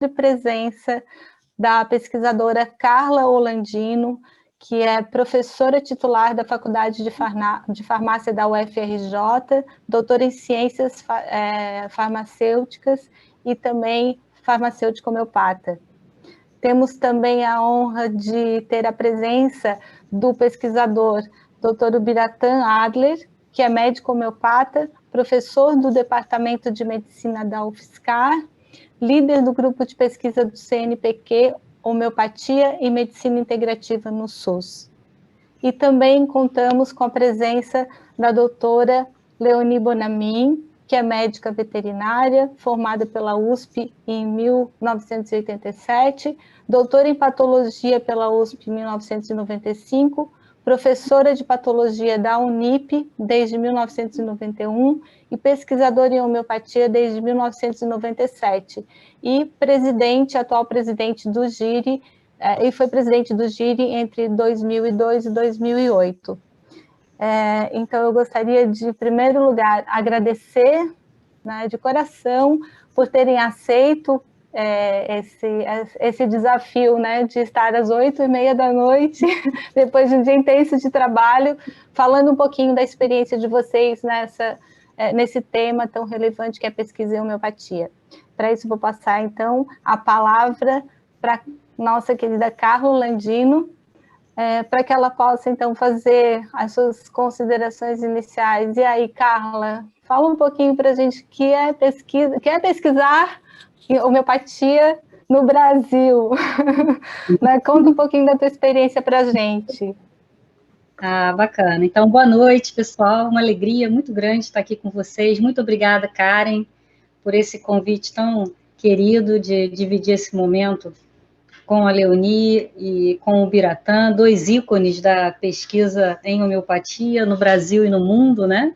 presença da pesquisadora Carla Orlandino, que é professora titular da Faculdade de Farmácia da UFRJ, doutora em Ciências Farmacêuticas e também farmacêutico homeopata. Temos também a honra de ter a presença do pesquisador Dr. Ubiratã Adler, que é médico homeopata, professor do Departamento de Medicina da UFSCar, líder do grupo de pesquisa do CNPq, Homeopatia e Medicina Integrativa no SUS. E também contamos com a presença da doutora Leonie Bonamin, que é médica veterinária, formada pela USP em 1987, doutora em patologia pela USP em 1995, professora de patologia da Unip desde 1991 e pesquisadora em homeopatia desde 1997, e atual presidente do GIRI, e foi presidente do GIRI entre 2002 e 2008. Então, eu gostaria de, em primeiro lugar, agradecer, né, de coração por terem aceito esse desafio, né, de estar às 8h30 da noite, depois de um dia intenso de trabalho, falando um pouquinho da experiência de vocês nesse tema tão relevante que é a pesquisa em homeopatia. Para isso, vou passar, então, a palavra para nossa querida Carla Orlandino, para que ela possa, então, fazer as suas considerações iniciais. E aí, Carla, fala um pouquinho para a gente o que é pesquisar homeopatia no Brasil. Né? Conta um pouquinho da tua experiência para a gente. Ah, bacana. Então, boa noite, pessoal. Uma alegria muito grande estar aqui com vocês. Muito obrigada, Karen, por esse convite tão querido de dividir esse momento com a Leonie e com o Ubiratã, dois ícones da pesquisa em homeopatia no Brasil e no mundo, né?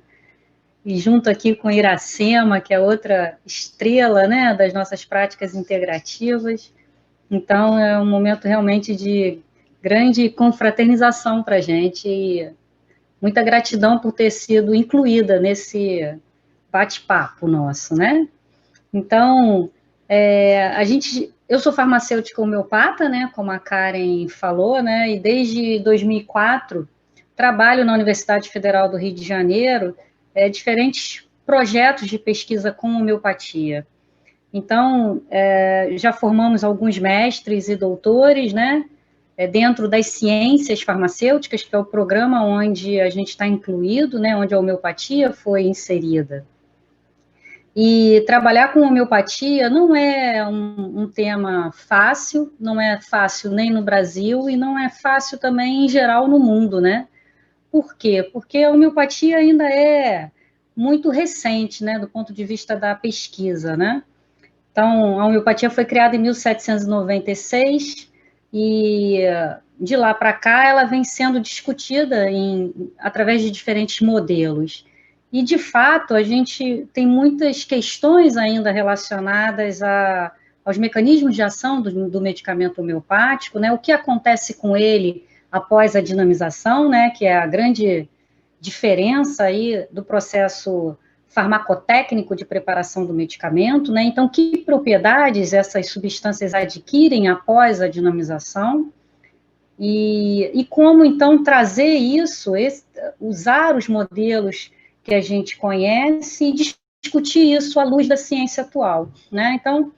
E junto aqui com Iracema, que é outra estrela, né, das nossas práticas integrativas. Então, é um momento realmente de grande confraternização para a gente e muita gratidão por ter sido incluída nesse bate-papo nosso, né? Então, eu sou farmacêutica homeopata, né, como a Karen falou, né, e desde 2004 trabalho na Universidade Federal do Rio de Janeiro diferentes projetos de pesquisa com homeopatia. Então, já formamos alguns mestres e doutores, né, dentro das ciências farmacêuticas, que é o programa onde a gente está incluído, né, onde a homeopatia foi inserida. E trabalhar com homeopatia não é um tema fácil, não é fácil nem no Brasil e não é fácil também em geral no mundo, né? Por quê? Porque a homeopatia ainda é muito recente, né, do ponto de vista da pesquisa, né? Então, a homeopatia foi criada em 1796 e de lá para cá ela vem sendo discutida através de diferentes modelos. E, de fato, a gente tem muitas questões ainda relacionadas aos mecanismos de ação do medicamento homeopático, né? O que acontece com ele após a dinamização, né? Que é a grande diferença aí do processo farmacotécnico de preparação do medicamento, né? Então, que propriedades essas substâncias adquirem após a dinamização e como, então, trazer isso, usar os modelos que a gente conhece e discutir isso à luz da ciência atual, né? Então,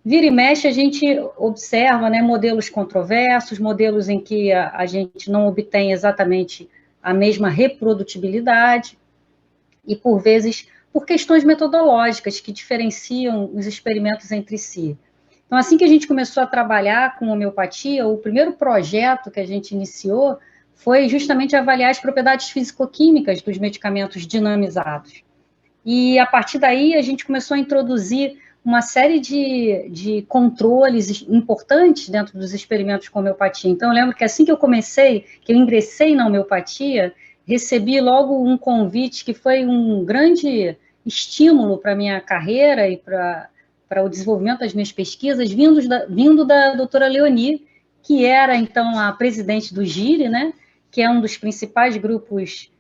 vira e mexe, a gente observa, né, modelos controversos, modelos em que a gente não obtém exatamente a mesma reprodutibilidade e, por vezes, por questões metodológicas que diferenciam os experimentos entre si. Então, assim que a gente começou a trabalhar com homeopatia, o primeiro projeto que a gente iniciou foi justamente avaliar as propriedades físico-químicas dos medicamentos dinamizados. E, a partir daí, a gente começou a introduzir uma série de controles importantes dentro dos experimentos com homeopatia. Então, eu lembro que assim que eu ingressei na homeopatia, recebi logo um convite que foi um grande estímulo para a minha carreira e para o desenvolvimento das minhas pesquisas, vindo da doutora Leonie, que era, então, a presidente do GIRI, né, que é um dos principais grupos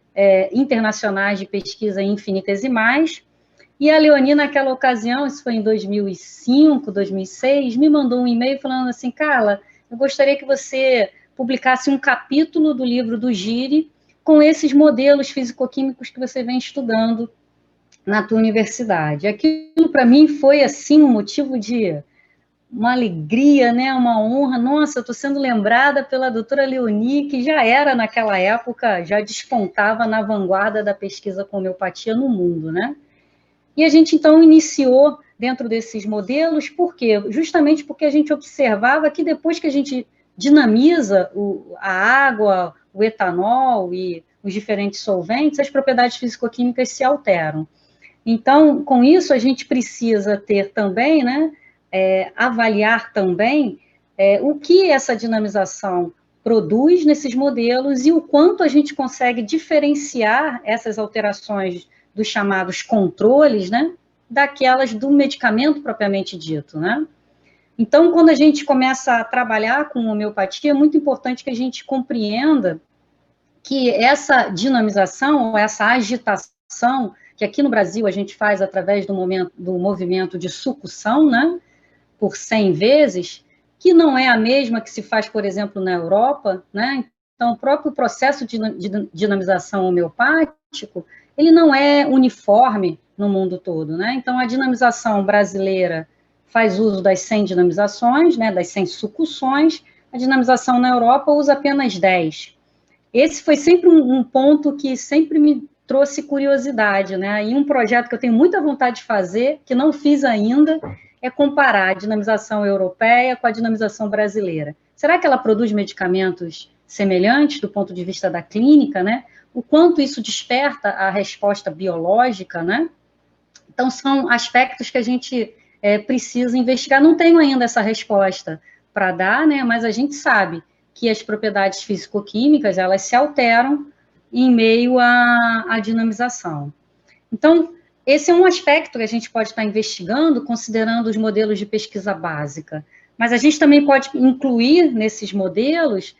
internacionais de pesquisa em infinitesimais, E a Leoni, naquela ocasião, isso foi em 2005, 2006, me mandou um e-mail falando assim, Carla, eu gostaria que você publicasse um capítulo do livro do Giri com esses modelos físico-químicos que você vem estudando na tua universidade. Aquilo, para mim, foi, assim, um motivo de uma alegria, né, uma honra. Nossa, eu estou sendo lembrada pela doutora Leoni, que já era, naquela época, já despontava na vanguarda da pesquisa com homeopatia no mundo, né? E a gente, então, iniciou dentro desses modelos, por quê? Justamente porque a gente observava que depois que a gente dinamiza a água, o etanol e os diferentes solventes, as propriedades físico-químicas se alteram. Então, com isso, a gente precisa ter também, né, avaliar também o que essa dinamização produz nesses modelos e o quanto a gente consegue diferenciar essas alterações dos chamados controles, né, daquelas do medicamento propriamente dito, né? Então, quando a gente começa a trabalhar com homeopatia, é muito importante que a gente compreenda que essa dinamização, ou essa agitação, que aqui no Brasil a gente faz através do movimento de sucção, né, por 100 vezes, que não é a mesma que se faz, por exemplo, na Europa, né? Então, o próprio processo de dinamização homeopático, ele não é uniforme no mundo todo, né? Então, a dinamização brasileira faz uso das 100 dinamizações, né, das 100 sucções, a dinamização na Europa usa apenas 10. Esse foi sempre um ponto que sempre me trouxe curiosidade, né? E um projeto que eu tenho muita vontade de fazer, que não fiz ainda, é comparar a dinamização europeia com a dinamização brasileira. Será que ela produz medicamentos semelhantes do ponto de vista da clínica, né? O quanto isso desperta a resposta biológica, né? Então, são aspectos que a gente precisa investigar. Não tenho ainda essa resposta para dar, né? Mas a gente sabe que as propriedades físico-químicas, elas se alteram em meio à dinamização. Então, esse é um aspecto que a gente pode estar investigando, considerando os modelos de pesquisa básica. Mas a gente também pode incluir nesses modelos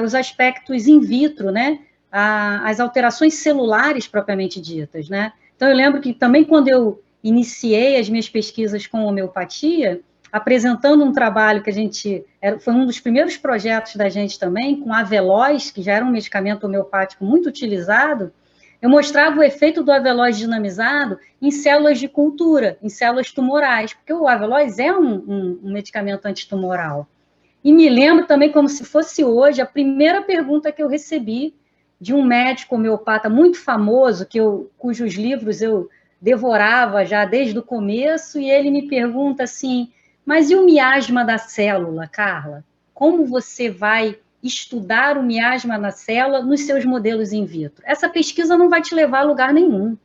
os aspectos in vitro, né? As alterações celulares propriamente ditas, né? Então, eu lembro que também quando eu iniciei as minhas pesquisas com homeopatia, apresentando um trabalho que a gente... Foi um dos primeiros projetos da gente também, com a Aveloz, que já era um medicamento homeopático muito utilizado, eu mostrava o efeito do Aveloz dinamizado em células de cultura, em células tumorais, porque o Aveloz é um medicamento antitumoral. E me lembro também, como se fosse hoje, a primeira pergunta que eu recebi de um médico homeopata muito famoso, cujos livros eu devorava já desde o começo, e ele me pergunta assim, mas e o miasma da célula, Carla? Como você vai estudar o miasma na célula nos seus modelos in vitro? Essa pesquisa não vai te levar a lugar nenhum,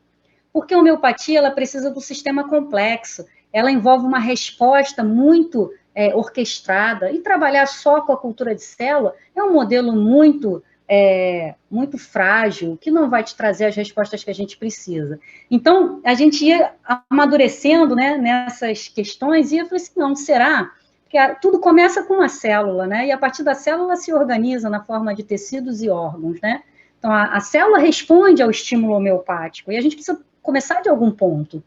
porque a homeopatia ela precisa do sistema complexo, ela envolve uma resposta muito orquestrada, e trabalhar só com a cultura de célula é um modelo muito frágil, que não vai te trazer as respostas que a gente precisa. Então, a gente ia amadurecendo, né, nessas questões, e eu falei assim, não, será? Porque tudo começa com uma célula, né, e a partir da célula se organiza na forma de tecidos e órgãos, né. Então, a célula responde ao estímulo homeopático, e a gente precisa começar de algum ponto.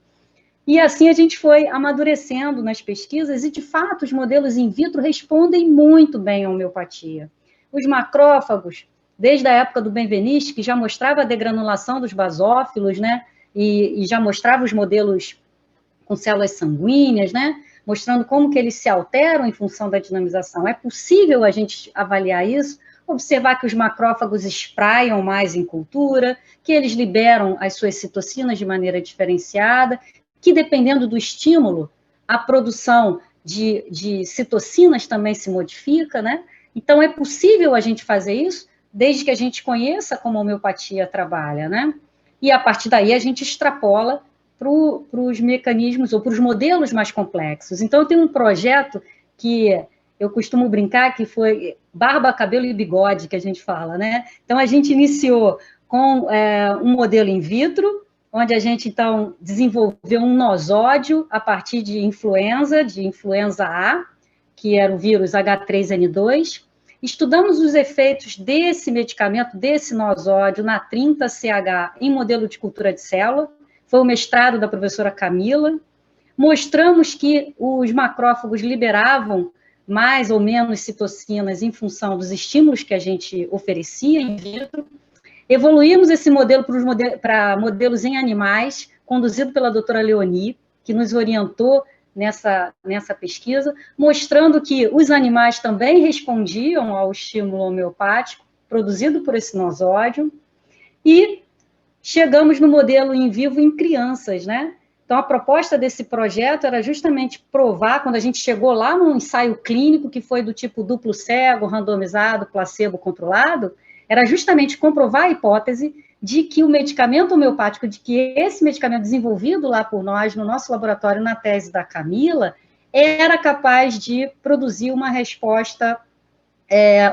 E assim a gente foi amadurecendo nas pesquisas, e de fato os modelos in vitro respondem muito bem à homeopatia. Os macrófagos, desde a época do Benveniste, que já mostrava a degranulação dos basófilos, né, e já mostrava os modelos com células sanguíneas, né, mostrando como que eles se alteram em função da dinamização. É possível a gente avaliar isso, observar que os macrófagos espraiam mais em cultura, que eles liberam as suas citocinas de maneira diferenciada, que dependendo do estímulo, a produção de citocinas também se modifica, né? Então, é possível a gente fazer isso, desde que a gente conheça como a homeopatia trabalha, né? E, a partir daí, a gente extrapola para os mecanismos ou para os modelos mais complexos. Então, eu tenho um projeto que eu costumo brincar que foi barba, cabelo e bigode, que a gente fala, né? Então, a gente iniciou com um modelo in vitro, onde a gente, então, desenvolveu um nosódio a partir de influenza A, que era o vírus H3N2. Estudamos os efeitos desse medicamento, desse nosódio, na 30CH, em modelo de cultura de célula. foi o mestrado da professora Camila. Mostramos que os macrófagos liberavam mais ou menos citocinas em função dos estímulos que a gente oferecia in vitro. Evoluímos esse modelo para modelos em animais, conduzido pela doutora Leoni, que nos orientou nessa pesquisa, mostrando que os animais também respondiam ao estímulo homeopático produzido por esse nosódio, e chegamos no modelo in vivo em crianças, né? Então, a proposta desse projeto era justamente provar, quando a gente chegou lá no ensaio clínico, que foi do tipo duplo cego, randomizado, placebo controlado, era justamente comprovar a hipótese de que o medicamento homeopático, de que esse medicamento desenvolvido lá por nós, no nosso laboratório, na tese da Camila, era capaz de produzir uma resposta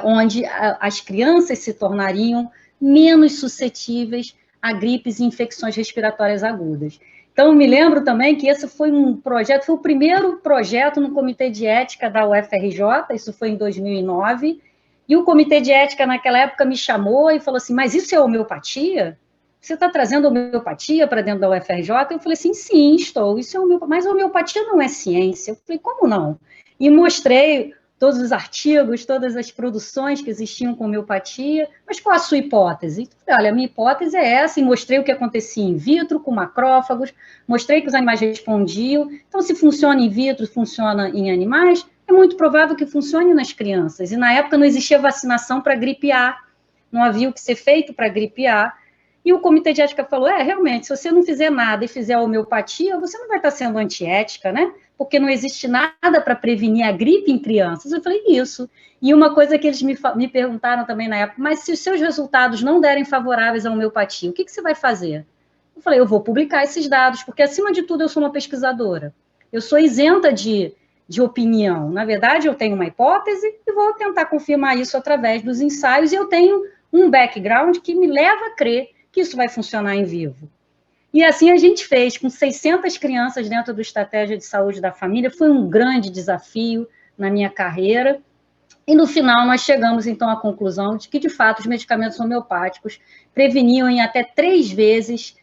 onde as crianças se tornariam menos suscetíveis a gripes e infecções respiratórias agudas. Então, me lembro também que esse foi um projeto, foi o primeiro projeto no Comitê de Ética da UFRJ, isso foi em 2009, e o Comitê de Ética, naquela época, me chamou e falou assim, mas isso é homeopatia? Você está trazendo homeopatia para dentro da UFRJ? Eu falei assim, sim, estou, isso é homeopatia, mas a homeopatia não é ciência. Eu falei, como não? E mostrei todos os artigos, todas as produções que existiam com homeopatia, mas qual a sua hipótese? Olha, a minha hipótese é essa, e mostrei o que acontecia in vitro, com macrófagos, mostrei que os animais respondiam, então se funciona in vitro, funciona em animais, é muito provável que funcione nas crianças, e na época não existia vacinação para gripe A, não havia o que ser feito para gripe A, e o Comitê de Ética falou, realmente, se você não fizer nada e fizer a homeopatia, você não vai estar sendo antiética, né? Porque não existe nada para prevenir a gripe em crianças. Eu falei, isso. E uma coisa que eles me perguntaram também na época, mas se os seus resultados não derem favoráveis à homeopatia, o que você vai fazer? Eu falei, eu vou publicar esses dados, porque, acima de tudo, eu sou uma pesquisadora. Eu sou isenta de opinião. Na verdade, eu tenho uma hipótese e vou tentar confirmar isso através dos ensaios, e eu tenho um background que me leva a crer que isso vai funcionar em vivo. E assim a gente fez, com 600 crianças dentro do Estratégia de Saúde da Família, foi um grande desafio na minha carreira, e no final nós chegamos então à conclusão de que, de fato, os medicamentos homeopáticos preveniam em até 3 vezes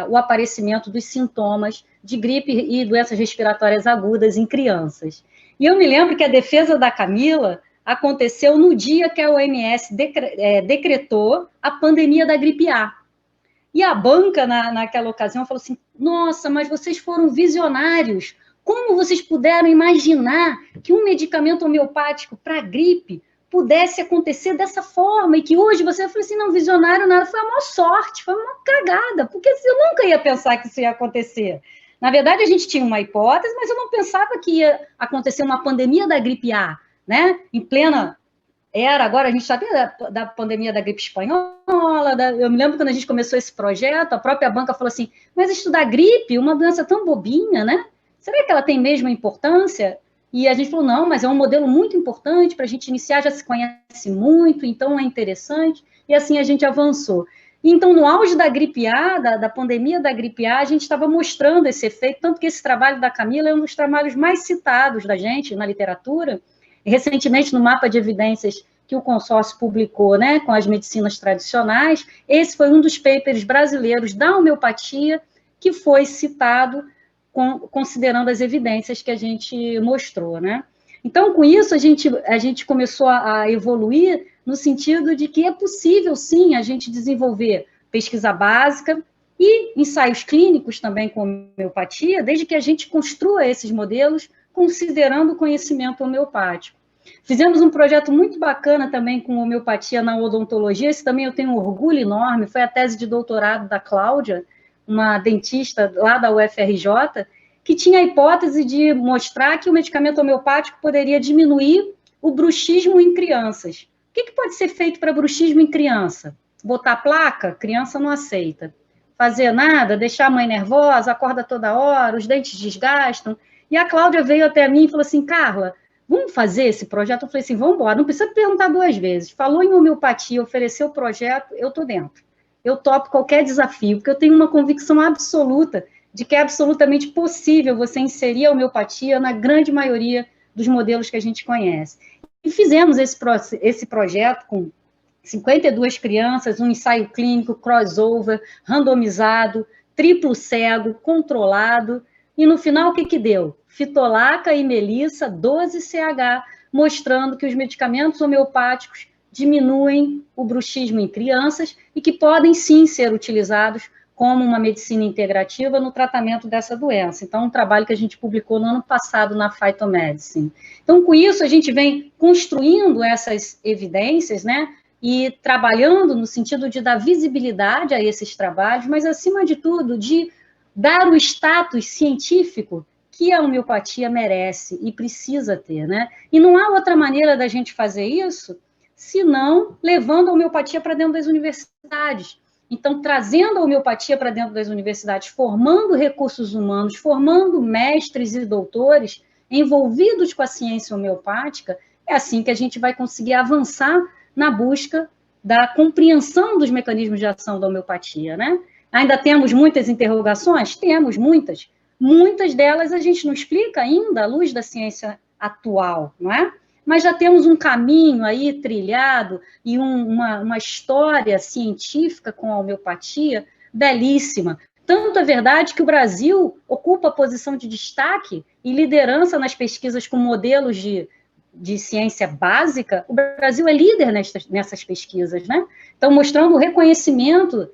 o aparecimento dos sintomas de gripe e doenças respiratórias agudas em crianças. E eu me lembro que a defesa da Camila aconteceu no dia que a OMS decretou a pandemia da gripe A. E a banca, naquela ocasião, falou assim, nossa, mas vocês foram visionários. Como vocês puderam imaginar que um medicamento homeopático para gripe pudesse acontecer dessa forma? E que hoje você falou assim, não, visionário nada, foi a maior sorte, foi uma cagada, porque eu nunca ia pensar que isso ia acontecer. Na verdade, a gente tinha uma hipótese, mas eu não pensava que ia acontecer uma pandemia da gripe A, né? Em plena... agora a gente sabia da pandemia da gripe espanhola, eu me lembro quando a gente começou esse projeto, a própria banca falou assim, mas estudar gripe, uma doença tão bobinha, né? Será que ela tem mesmo importância? E a gente falou, não, mas é um modelo muito importante para a gente iniciar, já se conhece muito, então é interessante, e assim a gente avançou. Então, no auge da gripe A, da pandemia da gripe A, a gente estava mostrando esse efeito, tanto que esse trabalho da Camila é um dos trabalhos mais citados da gente na literatura. Recentemente, no mapa de evidências que o consórcio publicou, né, com as medicinas tradicionais, esse foi um dos papers brasileiros da homeopatia que foi citado considerando as evidências que a gente mostrou, né? Então, com isso, a gente começou a evoluir no sentido de que é possível, sim, a gente desenvolver pesquisa básica e ensaios clínicos também com homeopatia, desde que a gente construa esses modelos considerando o conhecimento homeopático. Fizemos um projeto muito bacana também com homeopatia na odontologia, esse também eu tenho um orgulho enorme, foi a tese de doutorado da Cláudia, uma dentista lá da UFRJ, que tinha a hipótese de mostrar que o medicamento homeopático poderia diminuir o bruxismo em crianças. O que pode ser feito para bruxismo em criança? Botar placa? Criança não aceita. Fazer nada? Deixar a mãe nervosa, acorda toda hora, os dentes desgastam. E a Cláudia veio até mim e falou assim, Carla, vamos fazer esse projeto? Eu falei assim, vamos embora, não precisa perguntar 2 vezes. Falou em homeopatia, ofereceu o projeto, eu estou dentro. Eu topo qualquer desafio, porque eu tenho uma convicção absoluta de que é absolutamente possível você inserir a homeopatia na grande maioria dos modelos que a gente conhece. E fizemos esse projeto com 52 crianças, um ensaio clínico, crossover, randomizado, triplo cego, controlado, e no final o que que deu? Fitolaca e melissa 12CH, mostrando que os medicamentos homeopáticos diminuem o bruxismo em crianças e que podem sim ser utilizados como uma medicina integrativa no tratamento dessa doença. Então, um trabalho que a gente publicou no ano passado na Phytomedicine. Então, com isso, a gente vem construindo essas evidências, né, e trabalhando no sentido de dar visibilidade a esses trabalhos, mas, acima de tudo, de dar o status científico que a homeopatia merece e precisa ter, né? E não há outra maneira da gente fazer isso senão levando a homeopatia para dentro das universidades. Então, trazendo a homeopatia para dentro das universidades, formando recursos humanos, formando mestres e doutores envolvidos com a ciência homeopática, é assim que a gente vai conseguir avançar na busca da compreensão dos mecanismos de ação da homeopatia, né? Ainda temos muitas interrogações? Temos muitas. Muitas delas a gente não explica ainda à luz da ciência atual, não é? Mas já temos um caminho aí trilhado e uma história científica com a homeopatia belíssima. Tanto é verdade que o Brasil ocupa a posição de destaque e liderança nas pesquisas com modelos de ciência básica. O Brasil é líder nessas pesquisas, né? Então, mostrando o reconhecimento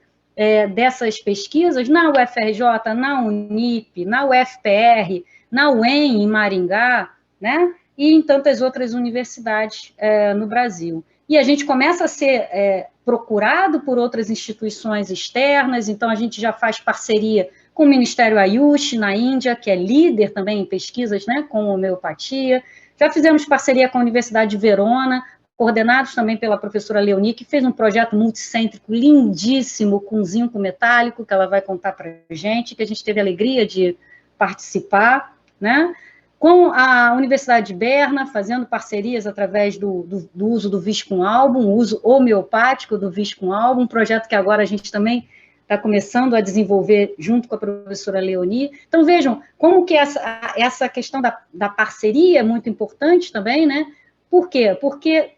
dessas pesquisas na UFRJ, na Unip, na UFPR, na UEM, em Maringá, né? E em tantas outras universidades no Brasil. E a gente começa a ser procurado por outras instituições externas, então a gente já faz parceria com o Ministério Ayush, na Índia, que é líder também em pesquisas, né, com homeopatia. Já fizemos parceria com a Universidade de Verona, coordenados também pela professora Leoni, que fez um projeto multicêntrico lindíssimo, com zinco metálico, que ela vai contar para a gente, que a gente teve a alegria de participar, né? Com a Universidade de Berna, fazendo parcerias através do uso do Viscum album, o uso homeopático do Viscum album, um projeto que agora a gente também está começando a desenvolver junto com a professora Leoni. Então, vejam como que essa questão da parceria é muito importante também, né? Por quê? Porque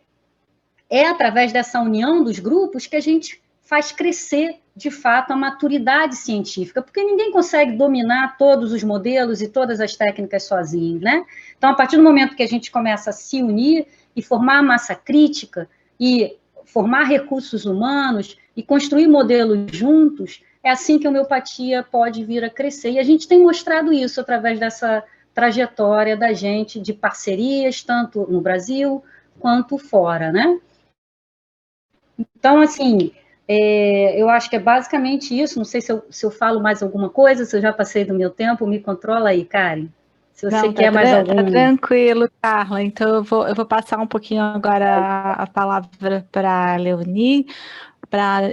é através dessa união dos grupos que a gente faz crescer, de fato, a maturidade científica, porque ninguém consegue dominar todos os modelos e todas as técnicas sozinho, né? Então, a partir do momento que a gente começa a se unir e formar massa crítica e formar recursos humanos e construir modelos juntos, é assim que a homeopatia pode vir a crescer. E a gente tem mostrado isso através dessa trajetória da gente de parcerias, tanto no Brasil quanto fora, né? Então, assim, eu acho que é basicamente isso. Não sei se eu falo mais alguma coisa, se eu já passei do meu tempo, me controla aí, Karen. Se você Não, quer mais algum... Tá tranquilo, Carla. Então, eu vou passar um pouquinho agora a palavra para a Leoni,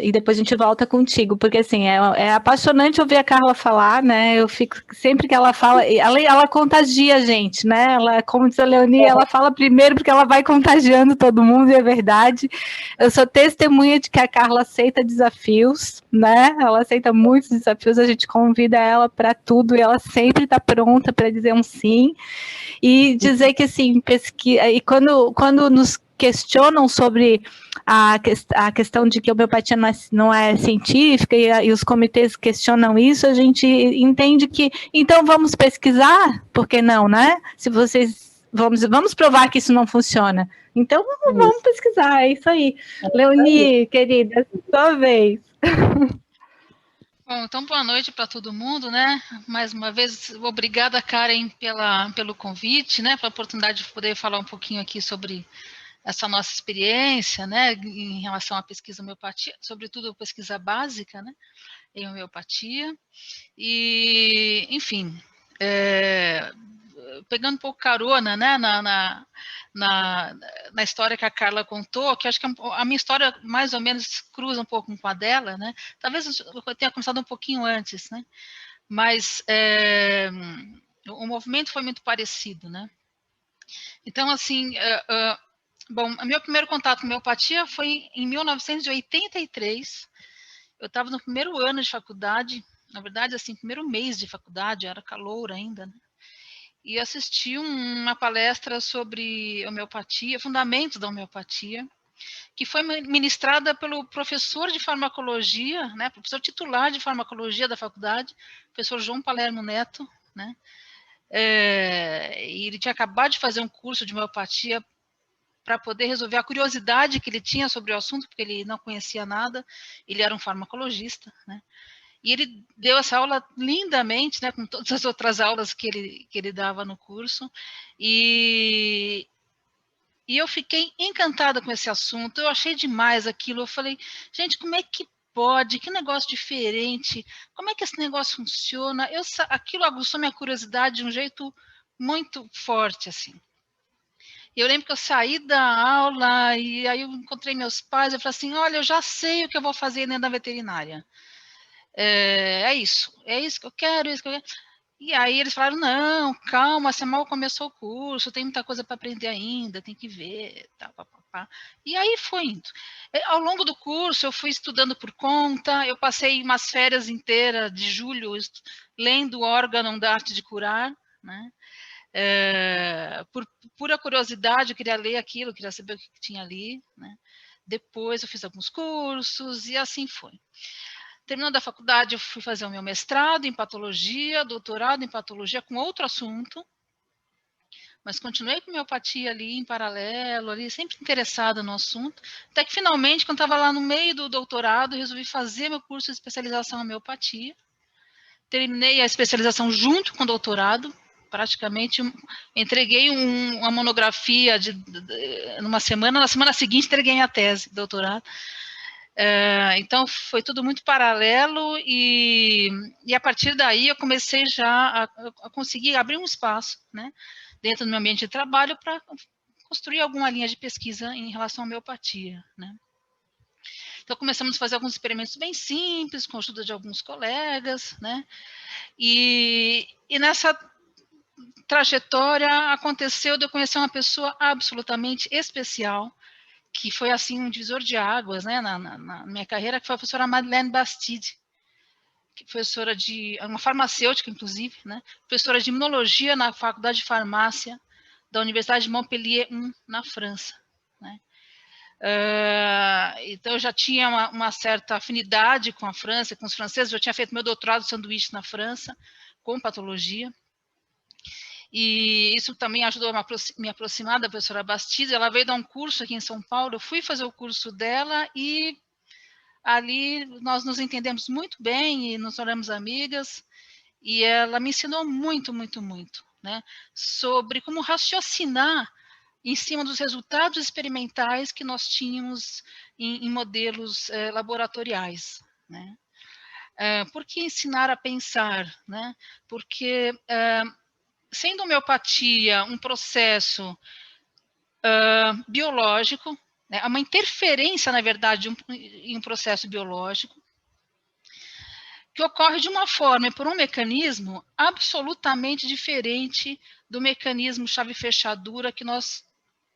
e depois a gente volta contigo, porque assim, é apaixonante ouvir a Carla falar, né? Eu fico, sempre que ela fala, ela contagia a gente, né? Ela, como diz a Leoni, ela fala primeiro porque ela vai contagiando todo mundo, e é verdade. Eu sou testemunha de que a Carla aceita desafios, né? Ela aceita muitos desafios, a gente convida ela para tudo e ela sempre está pronta para dizer um sim. E dizer que, assim, pesquisa, e quando nos questionam sobre a questão de que a homeopatia não é científica e os comitês questionam isso, a gente entende que, então vamos pesquisar? Por que não, né? Se vocês, vamos provar que isso não funciona. Então vamos pesquisar, é isso aí. Leoni, querida, sua vez. Bom, então boa noite para todo mundo, né? Mais uma vez, obrigada, Karen, pelo convite, né? Pela oportunidade de poder falar um pouquinho aqui sobre essa nossa experiência, né? Em relação à pesquisa homeopatia, sobretudo pesquisa básica, né? Em homeopatia. E, enfim, pegando um pouco carona, né? Na história que a Carla contou, que acho que a minha história mais ou menos cruza um pouco com a dela, né? Talvez eu tenha começado um pouquinho antes, né? Mas o movimento foi muito parecido, né? Então, assim, bom, o meu primeiro contato com homeopatia foi em 1983. Eu estava no primeiro ano de faculdade, na verdade, assim, primeiro mês de faculdade, era caloura ainda, né? E assisti uma palestra sobre homeopatia, fundamentos da homeopatia, que foi ministrada pelo professor de farmacologia, né, professor titular de farmacologia da faculdade, professor João Palermo Neto, né, e ele tinha acabado de fazer um curso de homeopatia para poder resolver a curiosidade que ele tinha sobre o assunto, porque ele não conhecia nada, ele era um farmacologista, né, e ele deu essa aula lindamente, né, com todas as outras aulas que ele dava no curso, e eu fiquei encantada com esse assunto, eu achei demais aquilo, eu falei, gente, como é que pode, que negócio diferente, como é que esse negócio funciona, aquilo aguçou minha curiosidade de um jeito muito forte, assim. Eu lembro que eu saí da aula e aí eu encontrei meus pais, eu falei assim, olha, eu já sei o que eu vou fazer dentro da veterinária. É isso que eu quero, é isso que eu quero. E aí eles falaram, não, calma, você mal começou o curso, tem muita coisa para aprender ainda, tem que ver, tá, pá, pá, pá. E aí foi indo. Ao longo do curso, eu fui estudando por conta, eu passei umas férias inteiras de julho lendo o Órgão da Arte de Curar, né? Por pura curiosidade, eu queria ler aquilo, queria saber o que tinha ali, né? Depois eu fiz alguns cursos e assim foi. Terminando a faculdade, eu fui fazer o meu mestrado em patologia, doutorado em patologia com outro assunto, mas continuei com homeopatia ali em paralelo, ali sempre interessada no assunto, até que finalmente, quando estava lá no meio do doutorado, resolvi fazer meu curso de especialização em homeopatia. Terminei a especialização junto com o doutorado, praticamente entreguei uma monografia numa semana, na semana seguinte entreguei a tese, doutorado. Então, foi tudo muito paralelo e a partir daí eu comecei já a conseguir abrir um espaço, né, dentro do meu ambiente de trabalho para construir alguma linha de pesquisa em relação à homeopatia, né. Então, começamos a fazer alguns experimentos bem simples, com a ajuda de alguns colegas, né, e nessa trajetória aconteceu de eu conhecer uma pessoa absolutamente especial, que foi assim um divisor de águas, né, na minha carreira, que foi a professora Madeleine Bastide, que é professora uma farmacêutica, inclusive, né, professora de imunologia na Faculdade de Farmácia da Universidade de Montpellier I, na França, né. Então, eu já tinha uma certa afinidade com a França, com os franceses, eu tinha feito meu doutorado de sanduíche na França, com patologia, e isso também ajudou a me aproximar da professora Bastide. Ela veio dar um curso aqui em São Paulo, eu fui fazer o curso dela e ali nós nos entendemos muito bem e nos tornamos amigas, e ela me ensinou muito, muito, muito, né, sobre como raciocinar em cima dos resultados experimentais que nós tínhamos em modelos laboratoriais, né. Por que ensinar a pensar, né? Porque sendo homeopatia um processo biológico, né, uma interferência, na verdade, em um processo biológico, que ocorre de uma forma e por um mecanismo absolutamente diferente do mecanismo chave-fechadura que nós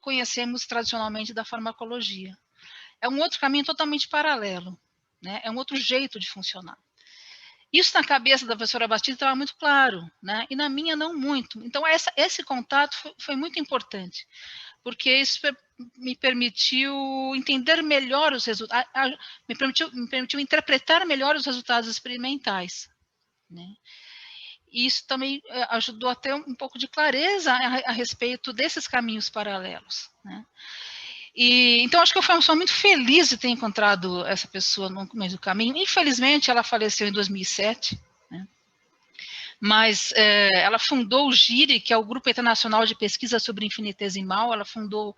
conhecemos tradicionalmente da farmacologia. É um outro caminho totalmente paralelo, né? É um outro jeito de funcionar. Isso na cabeça da professora Bastide estava muito claro, né? E na minha não muito. Então, esse contato foi muito importante, porque isso me permitiu entender melhor os resultados, me permitiu interpretar melhor os resultados experimentais, né? E isso também ajudou a ter um pouco de clareza a respeito desses caminhos paralelos, né? Então, acho que eu fui uma pessoa muito feliz de ter encontrado essa pessoa no começo do caminho. Infelizmente, ela faleceu em 2007, né? Mas ela fundou o GIRI, que é o Grupo Internacional de Pesquisa sobre Infinitesimal. Ela fundou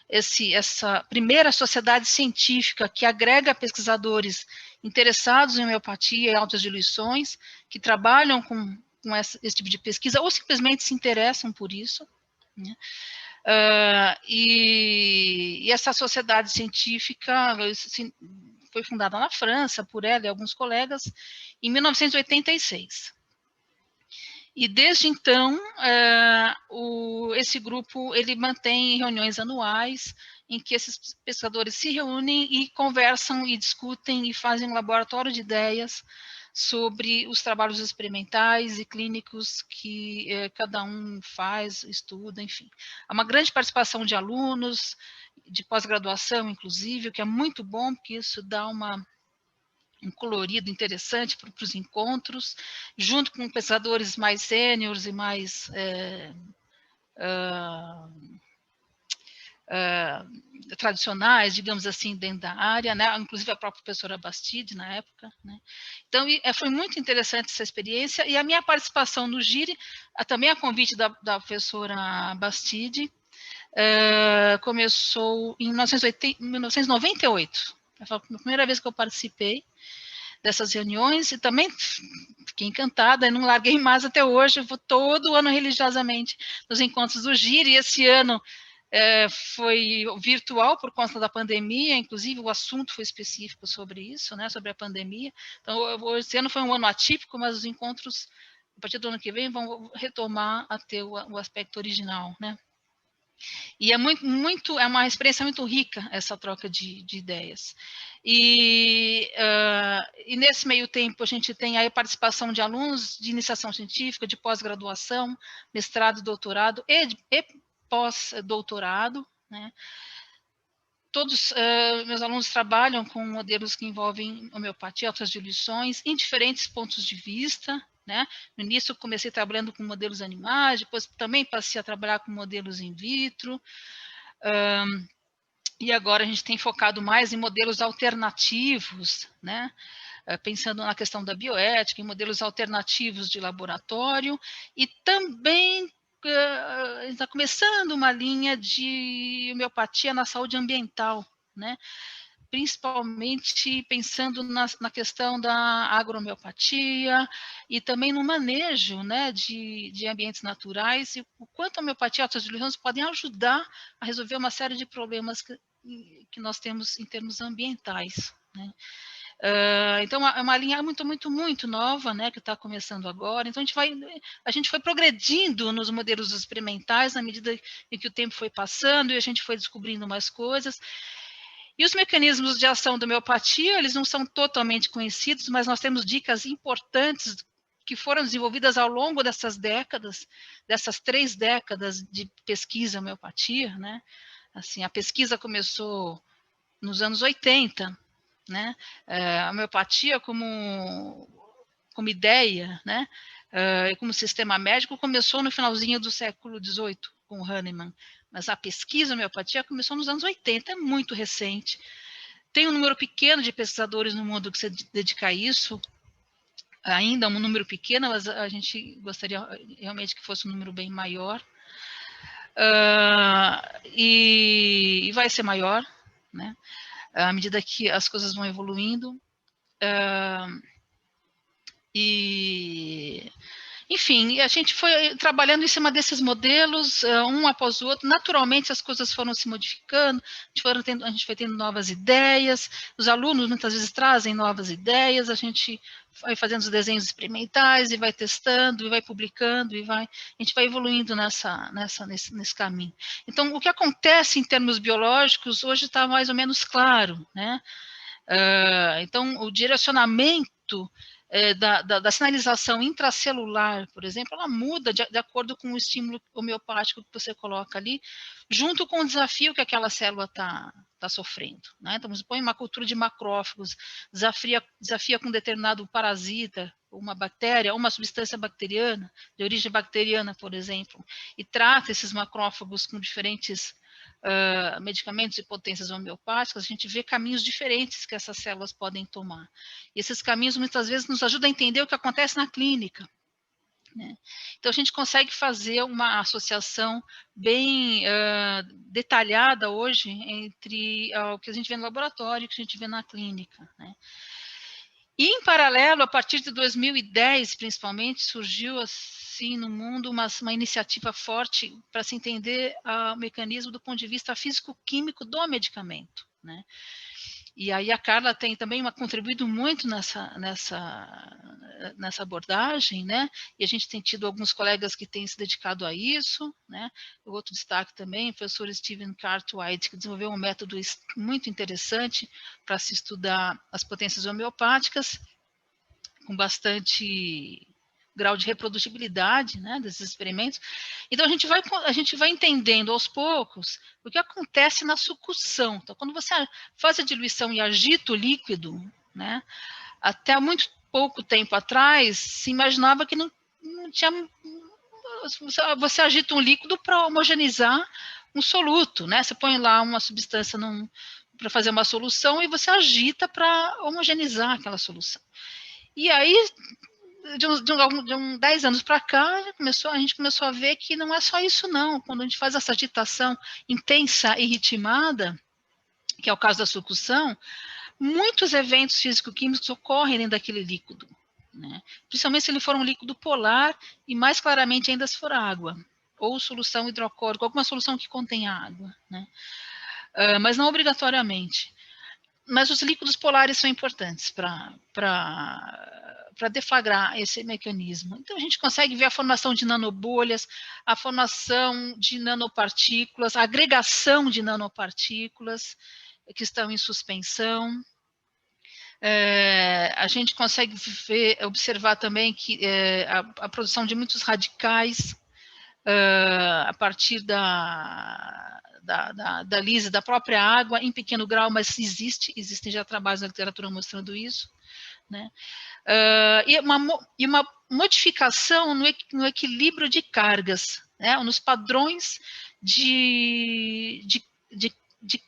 essa primeira sociedade científica que agrega pesquisadores interessados em homeopatia e altas diluições, que trabalham com esse tipo de pesquisa, ou simplesmente se interessam por isso, né? E essa sociedade científica foi fundada na França por ela e alguns colegas em 1986. E desde então, esse grupo ele mantém reuniões anuais em que esses pesquisadores se reúnem e conversam e discutem e fazem um laboratório de ideias sobre os trabalhos experimentais e clínicos que cada um faz, estuda, enfim. Há uma grande participação de alunos, de pós-graduação, inclusive, o que é muito bom, porque isso dá um colorido interessante para os encontros, junto com pesquisadores mais sêniores e mais tradicionais, digamos assim, dentro da área, né? Inclusive a própria professora Bastide, na época. Né? Então, foi muito interessante essa experiência, e a minha participação no GIRI, também a convite da professora Bastide, começou em 1998. Foi a primeira vez que eu participei dessas reuniões, e também fiquei encantada, e não larguei mais até hoje, eu vou todo ano religiosamente nos encontros do GIRI, e esse ano foi virtual por conta da pandemia, inclusive o assunto foi específico sobre isso, né, sobre a pandemia. Então, esse ano foi um ano atípico, mas os encontros, a partir do ano que vem, vão retomar a ter o aspecto original, né. E é é uma experiência muito rica essa troca de ideias. E nesse meio tempo a gente tem aí a participação de alunos de iniciação científica, de pós-graduação, mestrado, doutorado e pós-doutorado, né? Todos meus alunos trabalham com modelos que envolvem homeopatia, outras diluições, em diferentes pontos de vista, né? No início eu comecei trabalhando com modelos animais, depois também passei a trabalhar com modelos in vitro, e agora a gente tem focado mais em modelos alternativos, né? Pensando na questão da bioética, em modelos alternativos de laboratório, e também está começando uma linha de homeopatia na saúde ambiental, né? Principalmente pensando na questão da agrohomeopatia e também no manejo, né, de ambientes naturais, e o quanto a homeopatia e outras religiões podem ajudar a resolver uma série de problemas que nós temos em termos ambientais, né? Então, é uma linha muito nova, né, que está começando agora. Então, a gente foi progredindo nos modelos experimentais na medida em que o tempo foi passando e a gente foi descobrindo mais coisas. E os mecanismos de ação da homeopatia, eles não são totalmente conhecidos, mas nós temos dicas importantes que foram desenvolvidas ao longo dessas 3 décadas de pesquisa em homeopatia, né? Assim, a pesquisa começou nos anos 80, né? A homeopatia como ideia, né? Como sistema médico, começou no finalzinho do século XVIII, com o Hahnemann, mas a pesquisa em homeopatia começou nos anos 80, é muito recente. Tem um número pequeno de pesquisadores no mundo que se dedica a isso, ainda um número pequeno, mas a gente gostaria realmente que fosse um número bem maior, e vai ser maior, né? À medida que as coisas vão evoluindo. Enfim, a gente foi trabalhando em cima desses modelos, um após o outro. Naturalmente, as coisas foram se modificando, a gente foi tendo novas ideias, os alunos muitas vezes trazem novas ideias, a gente vai fazendo os desenhos experimentais e vai testando, e vai publicando, a gente vai evoluindo nesse caminho. Então, o que acontece em termos biológicos hoje está mais ou menos claro, né? Então, o direcionamento da sinalização intracelular, por exemplo, ela muda de acordo com o estímulo homeopático que você coloca ali, junto com o desafio que aquela célula está sofrendo, né? Então, você põe uma cultura de macrófagos, desafia com determinado parasita, uma bactéria, ou uma substância bacteriana, de origem bacteriana, por exemplo, e trata esses macrófagos com diferentes medicamentos e potências homeopáticas, a gente vê caminhos diferentes que essas células podem tomar. E esses caminhos, muitas vezes, nos ajudam a entender o que acontece na clínica, né? Então, a gente consegue fazer uma associação bem detalhada hoje entre o que a gente vê no laboratório e o que a gente vê na clínica, né? E, em paralelo, a partir de 2010, principalmente, surgiu assim no mundo uma iniciativa forte para se entender o mecanismo do ponto de vista físico-químico do medicamento, né? E aí a Carla tem também contribuído muito nessa abordagem, né? E a gente tem tido alguns colegas que têm se dedicado a isso, né? O outro destaque também, o professor Stephen Cartwright, que desenvolveu um método muito interessante para se estudar as potências homeopáticas, com bastante grau de reprodutibilidade, né, desses experimentos. Então, a gente vai entendendo aos poucos o que acontece na sucção. Então, quando você faz a diluição e agita o líquido, né, até muito pouco tempo atrás, se imaginava que não tinha... Você agita um líquido para homogeneizar um soluto, né? Você põe lá uma substância para fazer uma solução e você agita para homogeneizar aquela solução. E aí, de uns 10 anos para cá, a gente começou a ver que não é só isso, não. Quando a gente faz essa agitação intensa e ritmada, que é o caso da sucção, muitos eventos físico-químicos ocorrem dentro daquele líquido, né? Principalmente se ele for um líquido polar e mais claramente ainda se for água, ou solução hidrocórica, alguma solução que contém água, né? Mas não obrigatoriamente. Mas os líquidos polares são importantes para deflagrar esse mecanismo. Então, a gente consegue ver a formação de nanobolhas, a formação de nanopartículas, a agregação de nanopartículas que estão em suspensão. A gente consegue observar também que a produção de muitos radicais a partir da lise da própria água, em pequeno grau, mas existem já trabalhos na literatura mostrando isso, né? E uma modificação no equilíbrio de cargas, né? Nos padrões de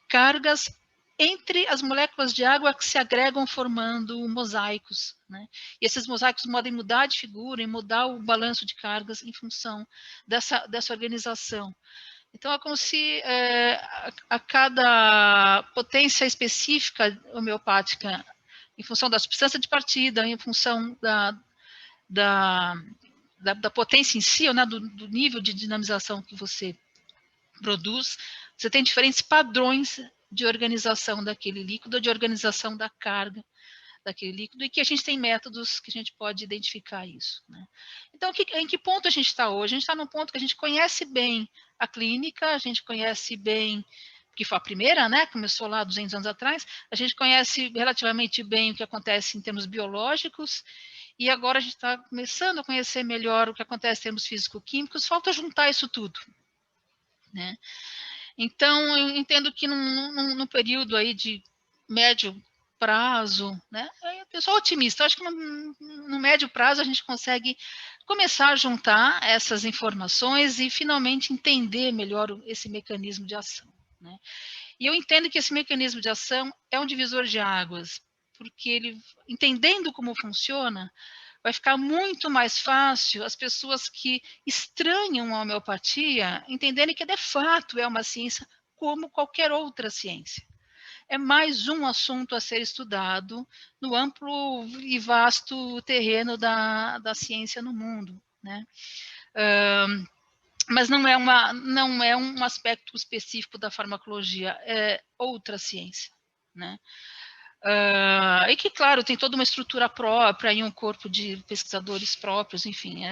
cargas entre as moléculas de água que se agregam formando mosaicos, né? E esses mosaicos podem mudar de figura e mudar o balanço de cargas em função dessa organização. Então, é como se a cada potência específica homeopática, em função da substância de partida, em função da potência em si, ou, né, do nível de dinamização que você produz, você tem diferentes padrões de organização daquele líquido, de organização da carga daquele líquido, e que a gente tem métodos que a gente pode identificar isso, né? Então, em que ponto a gente está hoje? A gente está num ponto que a gente conhece bem a clínica, a gente conhece bem, que foi a primeira, né? Começou lá 200 anos atrás, a gente conhece relativamente bem o que acontece em termos biológicos, e agora a gente está começando a conhecer melhor o que acontece em termos físico-químicos, falta juntar isso tudo, né? Então, eu entendo que num período aí de médio prazo, né? Eu sou otimista, eu acho que no médio prazo a gente consegue começar a juntar essas informações e finalmente entender melhor esse mecanismo de ação, né? E eu entendo que esse mecanismo de ação é um divisor de águas, porque ele, entendendo como funciona, vai ficar muito mais fácil as pessoas que estranham a homeopatia entenderem que, de fato, é uma ciência como qualquer outra ciência. É mais um assunto a ser estudado no amplo e vasto terreno da ciência no mundo, né? Mas não é um aspecto específico da farmacologia, é outra ciência, né? E que, claro, tem toda uma estrutura própria e um corpo de pesquisadores próprios, enfim,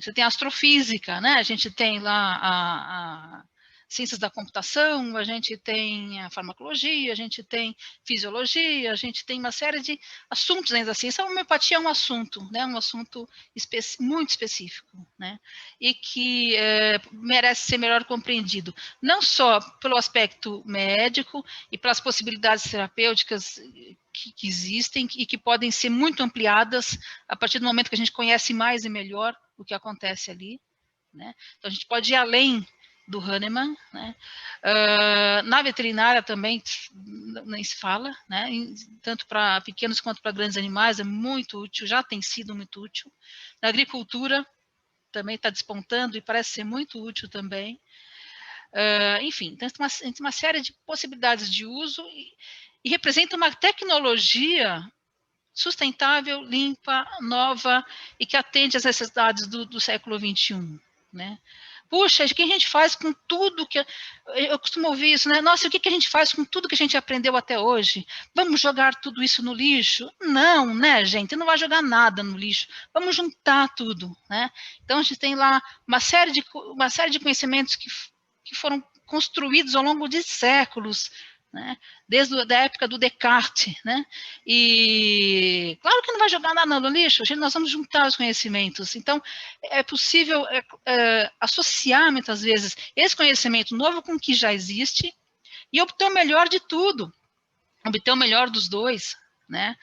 você tem a astrofísica, né? A gente tem lá a ciências da computação, a gente tem a farmacologia, a gente tem fisiologia, a gente tem uma série de assuntos dentro da ciência. A homeopatia é um assunto, né? Um assunto muito específico, né? E que merece ser melhor compreendido, não só pelo aspecto médico e pelas possibilidades terapêuticas que existem e que podem ser muito ampliadas a partir do momento que a gente conhece mais e melhor o que acontece ali, né? Então, a gente pode ir além do Hahnemann, né? Na veterinária também nem se fala, né? Tanto para pequenos quanto para grandes animais é muito útil, já tem sido muito útil. Na agricultura também está despontando e parece ser muito útil também. Enfim, tem uma série de possibilidades de uso e representa uma tecnologia sustentável, limpa, nova e que atende às necessidades do século XXI, né? Puxa, o que a gente faz com tudo que... Eu costumo ouvir isso, né? Nossa, o que a gente faz com tudo que a gente aprendeu até hoje? Vamos jogar tudo isso no lixo? Não, né, gente? Não vai jogar nada no lixo. Vamos juntar tudo, né? Então, a gente tem lá uma série de conhecimentos que foram construídos ao longo de séculos né? Desde a época do Descartes, né? E claro que não vai jogar nada no lixo, nós vamos juntar os conhecimentos. Então, é possível associar, muitas vezes, esse conhecimento novo com o que já existe e obter o melhor de tudo, obter o melhor dos dois, né?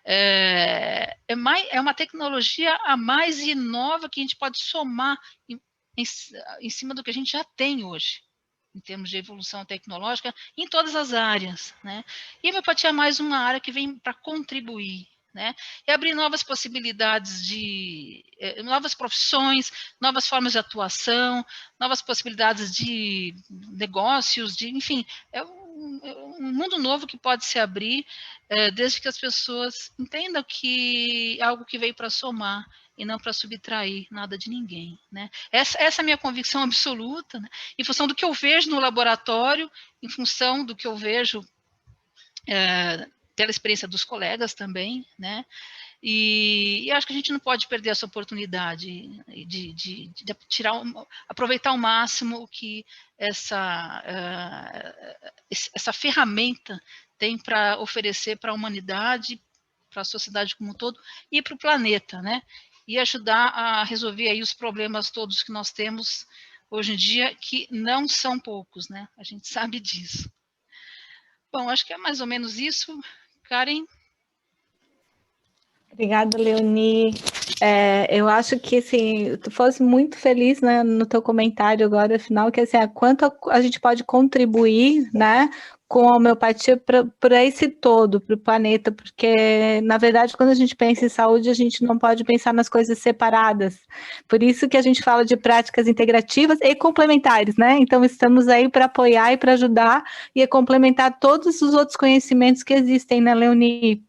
É uma tecnologia a mais e nova que a gente pode somar em cima do que a gente já tem hoje, em termos de evolução tecnológica, em todas as áreas, né? E a homeopatia é mais uma área que vem para contribuir, né? E abrir novas possibilidades de novas profissões, novas formas de atuação, novas possibilidades de negócios, enfim, é um mundo novo que pode se abrir, desde que as pessoas entendam que é algo que veio para somar e não para subtrair nada de ninguém, né? Essa é a minha convicção absoluta, né? Em função do que eu vejo no laboratório, em função do que eu vejo pela experiência dos colegas também, né? E acho que a gente não pode perder essa oportunidade de aproveitar ao máximo o que essa ferramenta tem para oferecer para a humanidade, para a sociedade como um todo e para o planeta, né? E ajudar a resolver aí os problemas todos que nós temos hoje em dia, que não são poucos, né? A gente sabe disso. Bom, acho que é mais ou menos isso, Karen. Obrigada, Leoni. Eu acho que, assim, tu fosse muito feliz, né, no teu comentário agora, final, que, assim, quanto a gente pode contribuir, né, com a homeopatia para esse todo, para o planeta, porque, na verdade, quando a gente pensa em saúde, a gente não pode pensar nas coisas separadas. Por isso que a gente fala de práticas integrativas e complementares, né? Então, estamos aí para apoiar e para ajudar e complementar todos os outros conhecimentos que existem, né, Leoni?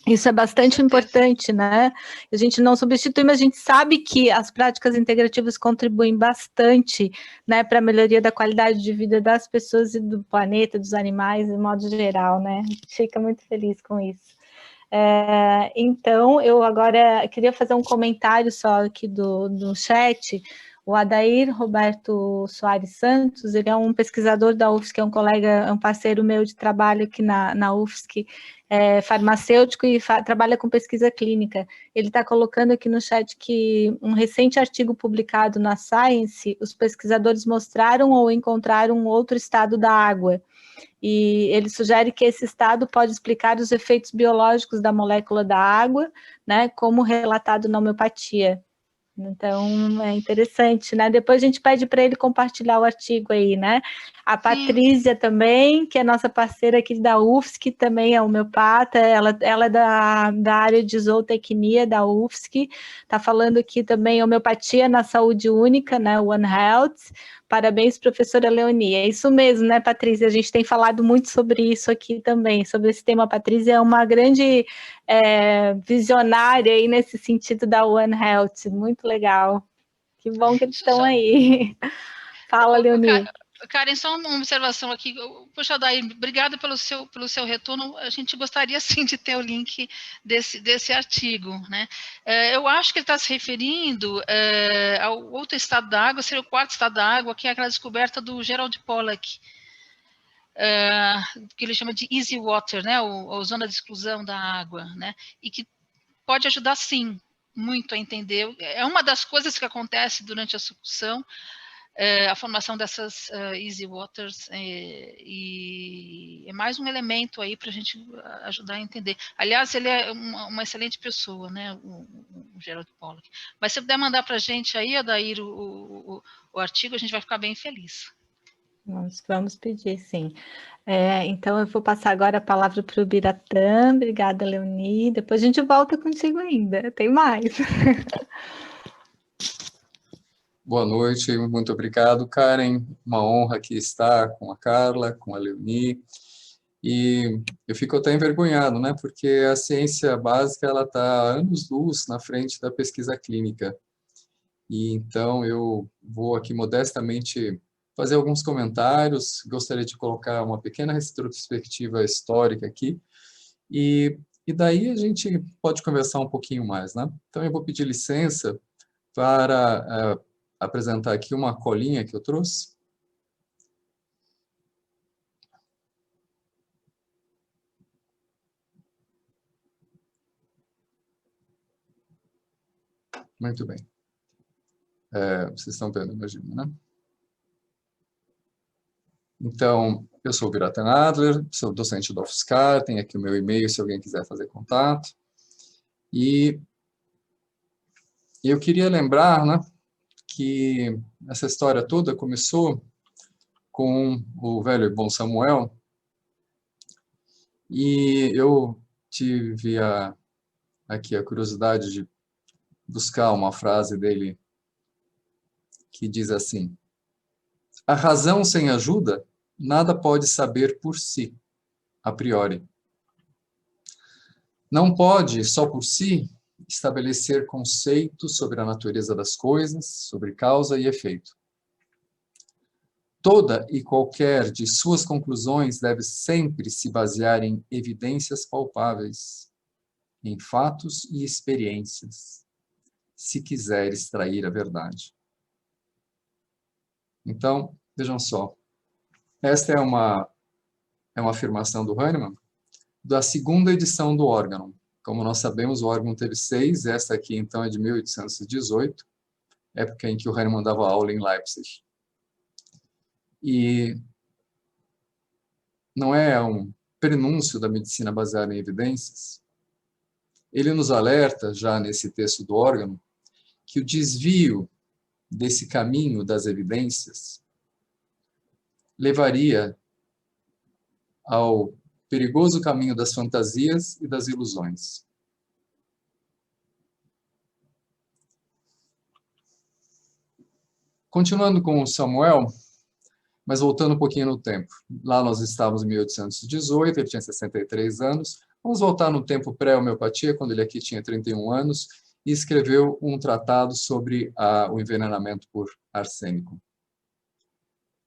Isso é bastante importante, né? A gente não substitui, mas a gente sabe que as práticas integrativas contribuem bastante, né, para a melhoria da qualidade de vida das pessoas e do planeta, dos animais, de modo geral, né? A gente fica muito feliz com isso. Então, eu agora queria fazer um comentário só aqui do chat. O Adair Roberto Soares Santos, ele é um pesquisador da UFSC, é um colega, é um parceiro meu de trabalho aqui na UFSC, farmacêutico e trabalha com pesquisa clínica. Ele está colocando aqui no chat que um recente artigo publicado na Science, os pesquisadores mostraram ou encontraram um outro estado da água. E ele sugere que esse estado pode explicar os efeitos biológicos da molécula da água, né, como relatado na homeopatia. Então, é interessante, né? Depois a gente pede para ele compartilhar o artigo aí, né? A Patrícia também, que é nossa parceira aqui da UFSC, que também é homeopata, ela é da área de zootecnia da UFSC, está falando aqui também homeopatia na saúde única, né? One Health. Parabéns, professora Leoni. É isso mesmo, né, Patrícia? A gente tem falado muito sobre isso aqui também, sobre esse tema. A Patrícia é uma grande visionária aí nesse sentido da One Health. Muito legal. Que bom que eles estão aí. Fala, Leoni. Karen, só uma observação aqui. Poxa, Daí, obrigada pelo seu retorno. A gente gostaria, sim, de ter o link desse artigo, né? Eu acho que ele está se referindo ao outro estado da água, seria o quarto estado da água, que é aquela descoberta do Gerald Pollack, que ele chama de easy water, né? Ou zona de exclusão da água, né? E que pode ajudar, sim, muito a entender. É uma das coisas que acontece durante a sucção, a formação dessas easy waters, e é mais um elemento aí para a gente ajudar a entender. Aliás, ele é uma excelente pessoa, né, o Gerald Pollack. Mas se puder mandar para a gente aí, Adair, o artigo, a gente vai ficar bem feliz. Nós vamos pedir, sim. Então, eu vou passar agora a palavra para o Biratã. Obrigada, Leoni. Depois a gente volta contigo ainda. Tem mais. Boa noite, muito obrigado, Karen. Uma honra aqui estar com a Carla, com a Leoni. E eu fico até envergonhado, né? Porque a ciência básica ela está anos-luz na frente da pesquisa clínica. E então eu vou aqui modestamente fazer alguns comentários. Gostaria de colocar uma pequena retrospectiva histórica aqui. E daí a gente pode conversar um pouquinho mais, né? Então eu vou pedir licença para apresentar aqui uma colinha que eu trouxe. Muito bem. Vocês estão vendo, imagino, né? Então, eu sou o Biratan Adler, sou docente da UFSCar, tem aqui o meu e-mail se alguém quiser fazer contato. E eu queria lembrar, né, que essa história toda começou com o velho e bom Samuel, e eu tive aqui a curiosidade de buscar uma frase dele que diz assim: a razão sem ajuda nada pode saber por si, a priori. Não pode, só por si, estabelecer conceitos sobre a natureza das coisas, sobre causa e efeito. Toda e qualquer de suas conclusões deve sempre se basear em evidências palpáveis, em fatos e experiências, se quiser extrair a verdade. Então, vejam só, esta é uma afirmação do Hahnemann, da segunda edição do órgão. Como nós sabemos, o órgão teve 6, esta aqui então é de 1818, época em que o Hahnemann dava aula em Leipzig. E não é um prenúncio da medicina baseada em evidências. Ele nos alerta, já nesse texto do órgão, que o desvio desse caminho das evidências levaria ao perigoso caminho das fantasias e das ilusões. Continuando com o Samuel, mas voltando um pouquinho no tempo. Lá nós estávamos em 1818, ele tinha 63 anos. Vamos voltar no tempo pré-homeopatia, quando ele aqui tinha 31 anos, e escreveu um tratado sobre o envenenamento por arsênico.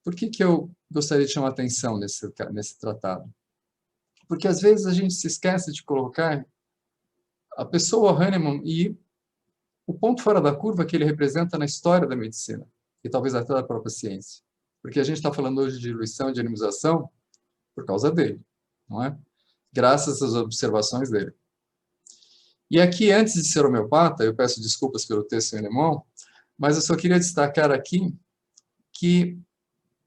Por que eu gostaria de chamar a atenção nesse tratado? Porque às vezes a gente se esquece de colocar a pessoa Hahnemann e o ponto fora da curva que ele representa na história da medicina, e talvez até da própria ciência. Porque a gente está falando hoje de diluição e de animização por causa dele, não é? Graças às observações dele. E aqui, antes de ser homeopata, eu peço desculpas pelo texto em alemão, mas eu só queria destacar aqui que,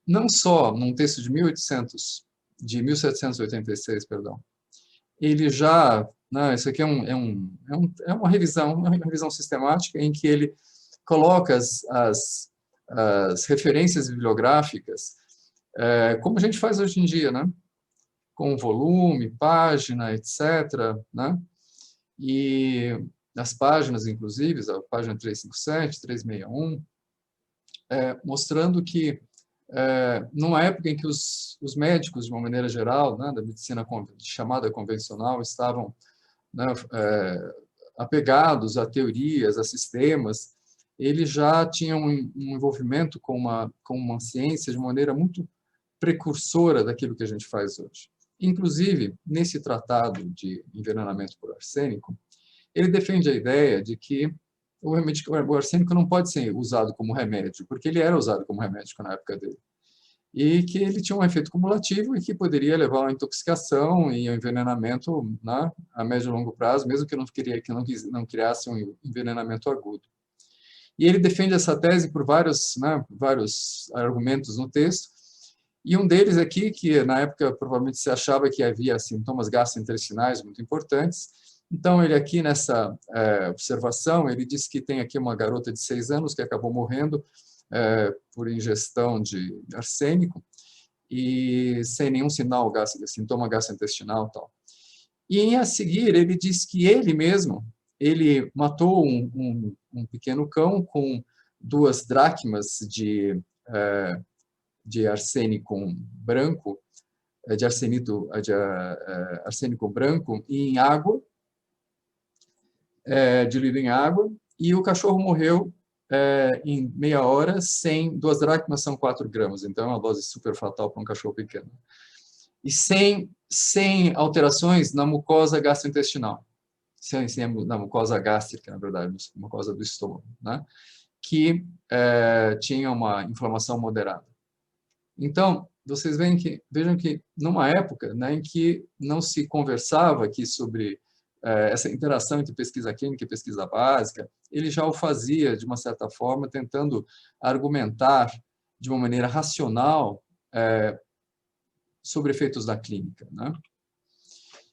não só num texto de 1786, perdão, ele já, isso aqui é uma revisão sistemática em que ele coloca as referências bibliográficas, como a gente faz hoje em dia, né? Com volume, página, etc., né? E as páginas, inclusive, a página 357, 361, mostrando que, numa época em que os médicos, de uma maneira geral, né, da medicina chamada convencional, estavam, né, apegados a teorias, a sistemas, ele já tinha um envolvimento com uma ciência de maneira muito precursora daquilo que a gente faz hoje. Inclusive, nesse tratado de envenenamento por arsênico, ele defende a ideia de que o arsênico não pode ser usado como remédio, porque ele era usado como remédio na época dele. E que ele tinha um efeito cumulativo e que poderia levar a uma intoxicação e ao envenenamento, né, a médio e longo prazo, mesmo que não criasse um envenenamento agudo. E ele defende essa tese por vários argumentos no texto, e um deles aqui, que na época provavelmente se achava que havia sintomas gastrointestinais muito importantes. Então, ele aqui nessa observação, ele diz que tem aqui uma garota de 6 anos que acabou morrendo por ingestão de arsênico, e sem nenhum sintoma gastrointestinal e tal. E a seguir, ele diz que ele matou um pequeno cão com 2 dracmas de arsênico branco, de arsênico branco em água, diluído em água, e o cachorro morreu em meia hora, 2 dracmas são 4 gramas, então é uma dose super fatal para um cachorro pequeno. E sem alterações na mucosa gastrointestinal. Na mucosa gástrica, na verdade, mucosa do estômago, né? Que tinha uma inflamação moderada. Então, vocês vejam que numa época, né, em que não se conversava aqui sobre essa interação entre pesquisa clínica e pesquisa básica, ele já o fazia, de uma certa forma, tentando argumentar de uma maneira racional sobre efeitos da clínica, né?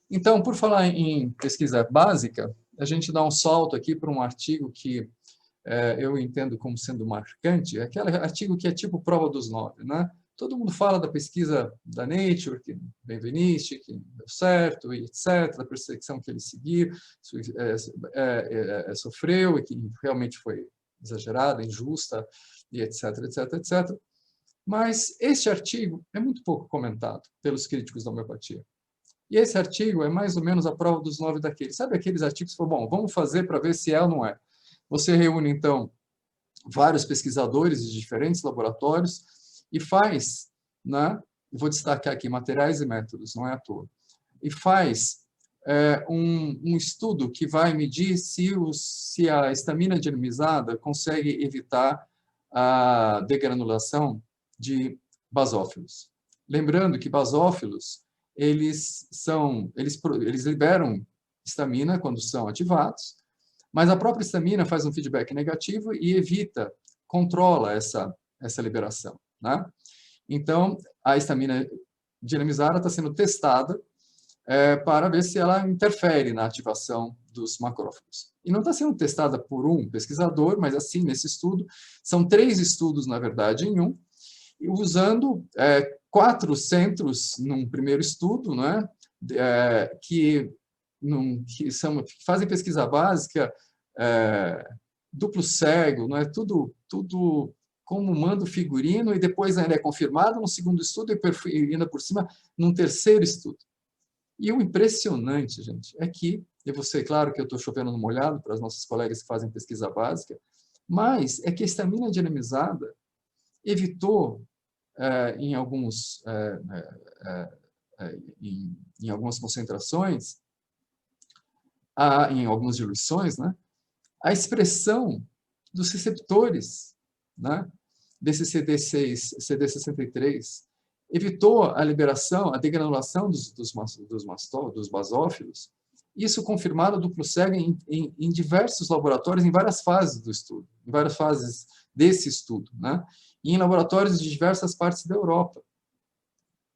Então, por falar em pesquisa básica, a gente dá um salto aqui para um artigo que eu entendo como sendo marcante, é aquele artigo que é tipo prova dos 9, né? Todo mundo fala da pesquisa da Nature, que Benveniste, que deu certo, e etc., da perseguição que ele seguiu, sofreu e que realmente foi exagerada, injusta, e etc., etc., etc. Mas este artigo é muito pouco comentado pelos críticos da homeopatia. E esse artigo é mais ou menos a prova dos 9 daqueles. Sabe aqueles artigos que falam, bom, vamos fazer para ver se é ou não é. Você reúne, então, vários pesquisadores de diferentes laboratórios e faz, né, vou destacar aqui, materiais e métodos, não é à toa, e faz um estudo que vai medir se a histamina dinamizada consegue evitar a degranulação de basófilos. Lembrando que basófilos, eles liberam histamina quando são ativados, mas a própria histamina faz um feedback negativo e controla essa liberação, né? Então, a histamina dinamizada está sendo testada para ver se ela interfere na ativação dos macrófagos. E não está sendo testada por um pesquisador, mas assim, nesse estudo, são 3 estudos, na verdade, em um, usando 4 centros num primeiro estudo, né, que fazem pesquisa básica, duplo cego, não é tudo como manda o figurino, e depois ainda é confirmado no segundo estudo e ainda por cima num terceiro estudo. E o impressionante, gente, é que, e você, claro que eu estou chovendo no molhado para as nossas colegas que fazem pesquisa básica, mas é que a histamina dinamizada evitou em algumas concentrações, em algumas diluições, né, a expressão dos receptores, né, desse CD63, evitou a liberação, a degranulação dos basófilos, isso confirmado duplo cego em diversos laboratórios, em várias fases do estudo, em várias fases desse estudo, né, e em laboratórios de diversas partes da Europa.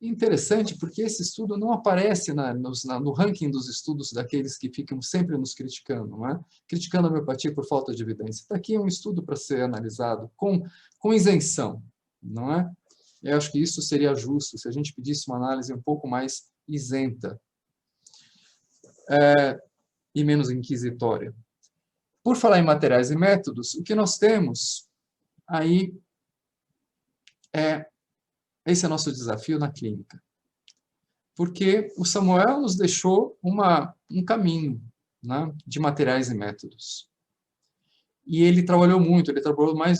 Interessante, porque esse estudo não aparece no ranking dos estudos daqueles que ficam sempre nos criticando, não é? Criticando a homeopatia por falta de evidência. Está aqui um estudo para ser analisado com isenção, não é? Eu acho que isso seria justo se a gente pedisse uma análise um pouco mais isenta e menos inquisitória. Por falar em materiais e métodos, o que nós temos aí esse é nosso desafio na clínica. Porque o Samuel nos deixou um caminho, né, de materiais e métodos. E ele trabalhou muito, ele trabalhou mais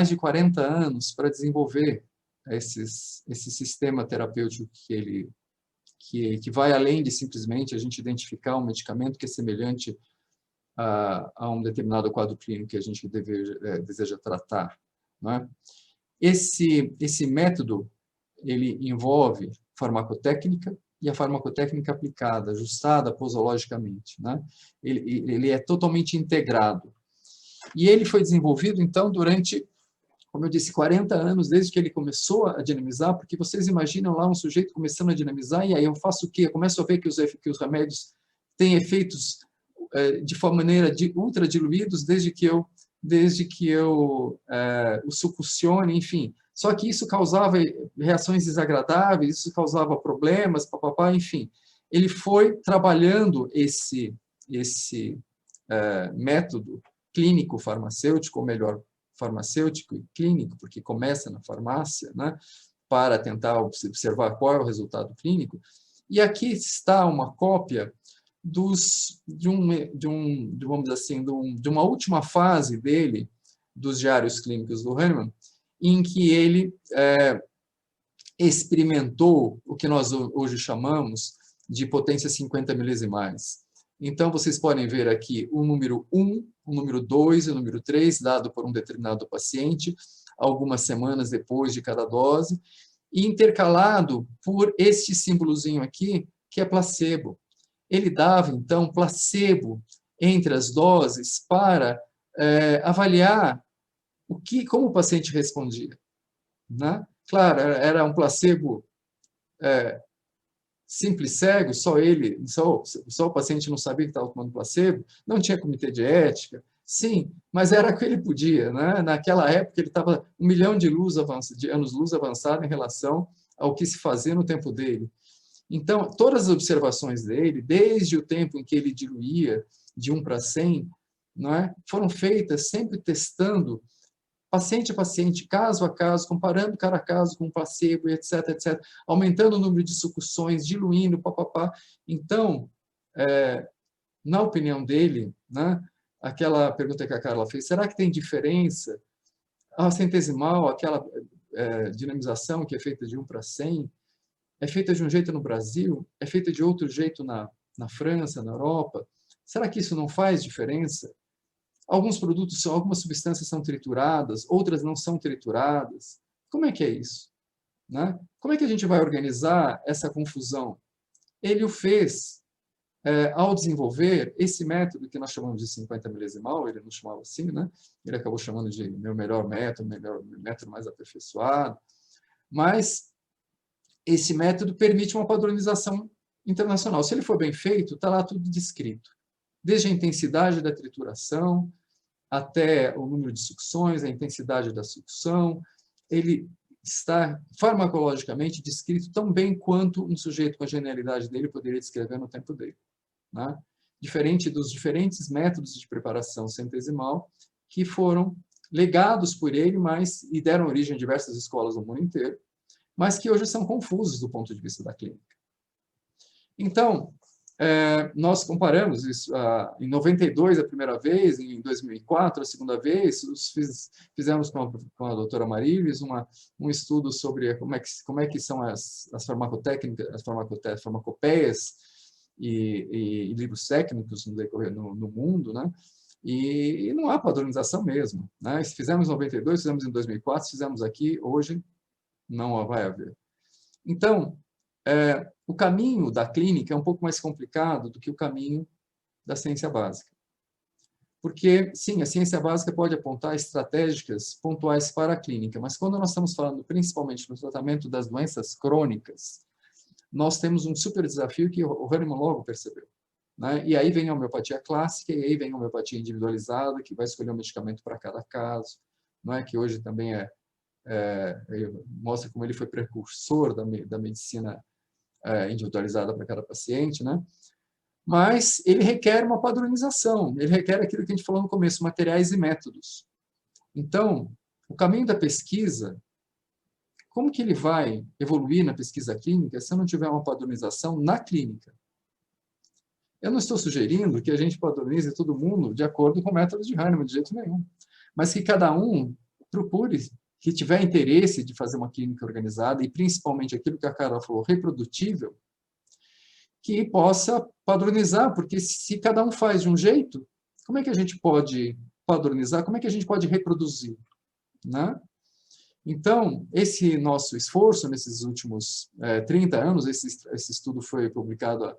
de 40 anos para desenvolver esse sistema terapêutico que vai além de simplesmente a gente identificar um medicamento que é semelhante a um determinado quadro clínico que a gente deseja tratar, né? Esse método, ele envolve farmacotécnica e a farmacotécnica aplicada, ajustada posologicamente, né? Ele é totalmente integrado. E ele foi desenvolvido, então, durante, como eu disse, 40 anos, desde que ele começou a dinamizar, porque vocês imaginam lá um sujeito começando a dinamizar, e aí eu faço o quê? Eu começo a ver que os remédios têm efeitos de maneira ultra diluídos desde que eu o succione, enfim. Só que isso causava reações desagradáveis, isso causava problemas, papapá, enfim. Ele foi trabalhando esse método clínico farmacêutico, ou melhor, farmacêutico e clínico, porque começa na farmácia, né, para tentar observar qual é o resultado clínico. E aqui está uma cópia vamos dizer assim, de uma última fase dele, dos diários clínicos do Hahnemann, em que ele experimentou o que nós hoje chamamos de potência 50 milesimais. Então, vocês podem ver aqui o número 1, o número 2 e o número 3, dado por um determinado paciente, algumas semanas depois de cada dose, e intercalado por este símbolozinho aqui, que é placebo. ele dava, então, placebo entre as doses para avaliar como o paciente respondia, né? Claro, era um placebo simples, cego, só o paciente não sabia que estava tomando placebo, não tinha comitê de ética, sim, mas era o que ele podia, né? Naquela época ele estava 1 milhão de anos-luz avançado em relação ao que se fazia no tempo dele. Então, todas as observações dele, desde o tempo em que ele diluía de 1 para 100, não é? Foram feitas sempre testando paciente a paciente, caso a caso, comparando cada caso com placebo, etc, etc, aumentando o número de sucções, diluindo, papapá. Então, na opinião dele, né, aquela pergunta que a Carla fez, será que tem diferença? A centesimal, aquela dinamização que é feita de 1 para 100, é feita de um jeito no Brasil, é feita de outro jeito na França, na Europa. Será que isso não faz diferença? Alguns produtos, algumas substâncias são trituradas, outras não são trituradas. Como é que é isso? Né? Como é que a gente vai organizar essa confusão? Ele o fez ao desenvolver esse método que nós chamamos de 50 milesimal, ele não chamava assim, né? Ele acabou chamando de meu melhor método mais aperfeiçoado, mas esse método permite uma padronização internacional. Se ele for bem feito, está lá tudo descrito. Desde a intensidade da trituração, até o número de sucções, a intensidade da sucção, ele está farmacologicamente descrito tão bem quanto um sujeito com a genialidade dele poderia descrever no tempo dele. Né? Diferente dos diferentes métodos de preparação centesimal que foram legados por ele, e deram origem a diversas escolas no mundo inteiro, mas que hoje são confusos do ponto de vista da clínica. Então, nós comparamos isso em 92 a primeira vez, em 2004 a segunda vez, fizemos com a doutora Marilis um estudo sobre como é que são as farmacotécnicas, as farmacopeias e livros técnicos no mundo, né? E não há padronização mesmo, né? Se fizemos em 92, fizemos em 2004, fizemos aqui, hoje não vai haver. Então, o caminho da clínica é um pouco mais complicado do que o caminho da ciência básica. Porque, sim, a ciência básica pode apontar estratégias pontuais para a clínica, mas quando nós estamos falando principalmente no tratamento das doenças crônicas, nós temos um super desafio que o Hahnemann logo percebeu. Né? E aí vem a homeopatia clássica, e aí vem a homeopatia individualizada, que vai escolher um medicamento para cada caso, não é? Que hoje também mostra como ele foi precursor da medicina individualizada para cada paciente, né? Mas ele requer uma padronização, ele requer aquilo que a gente falou no começo, materiais e métodos. Então, o caminho da pesquisa, como que ele vai evoluir na pesquisa clínica se eu não tiver uma padronização na clínica? Eu não estou sugerindo que a gente padronize todo mundo de acordo com o método de Hahnemann, de jeito nenhum, mas que cada um procure, que tiver interesse de fazer uma clínica organizada, e principalmente aquilo que a Carla falou, reprodutível, que possa padronizar, porque se cada um faz de um jeito, como é que a gente pode padronizar? Como é que a gente pode reproduzir? Né? Então, esse nosso esforço nesses últimos 30 anos, esse estudo foi publicado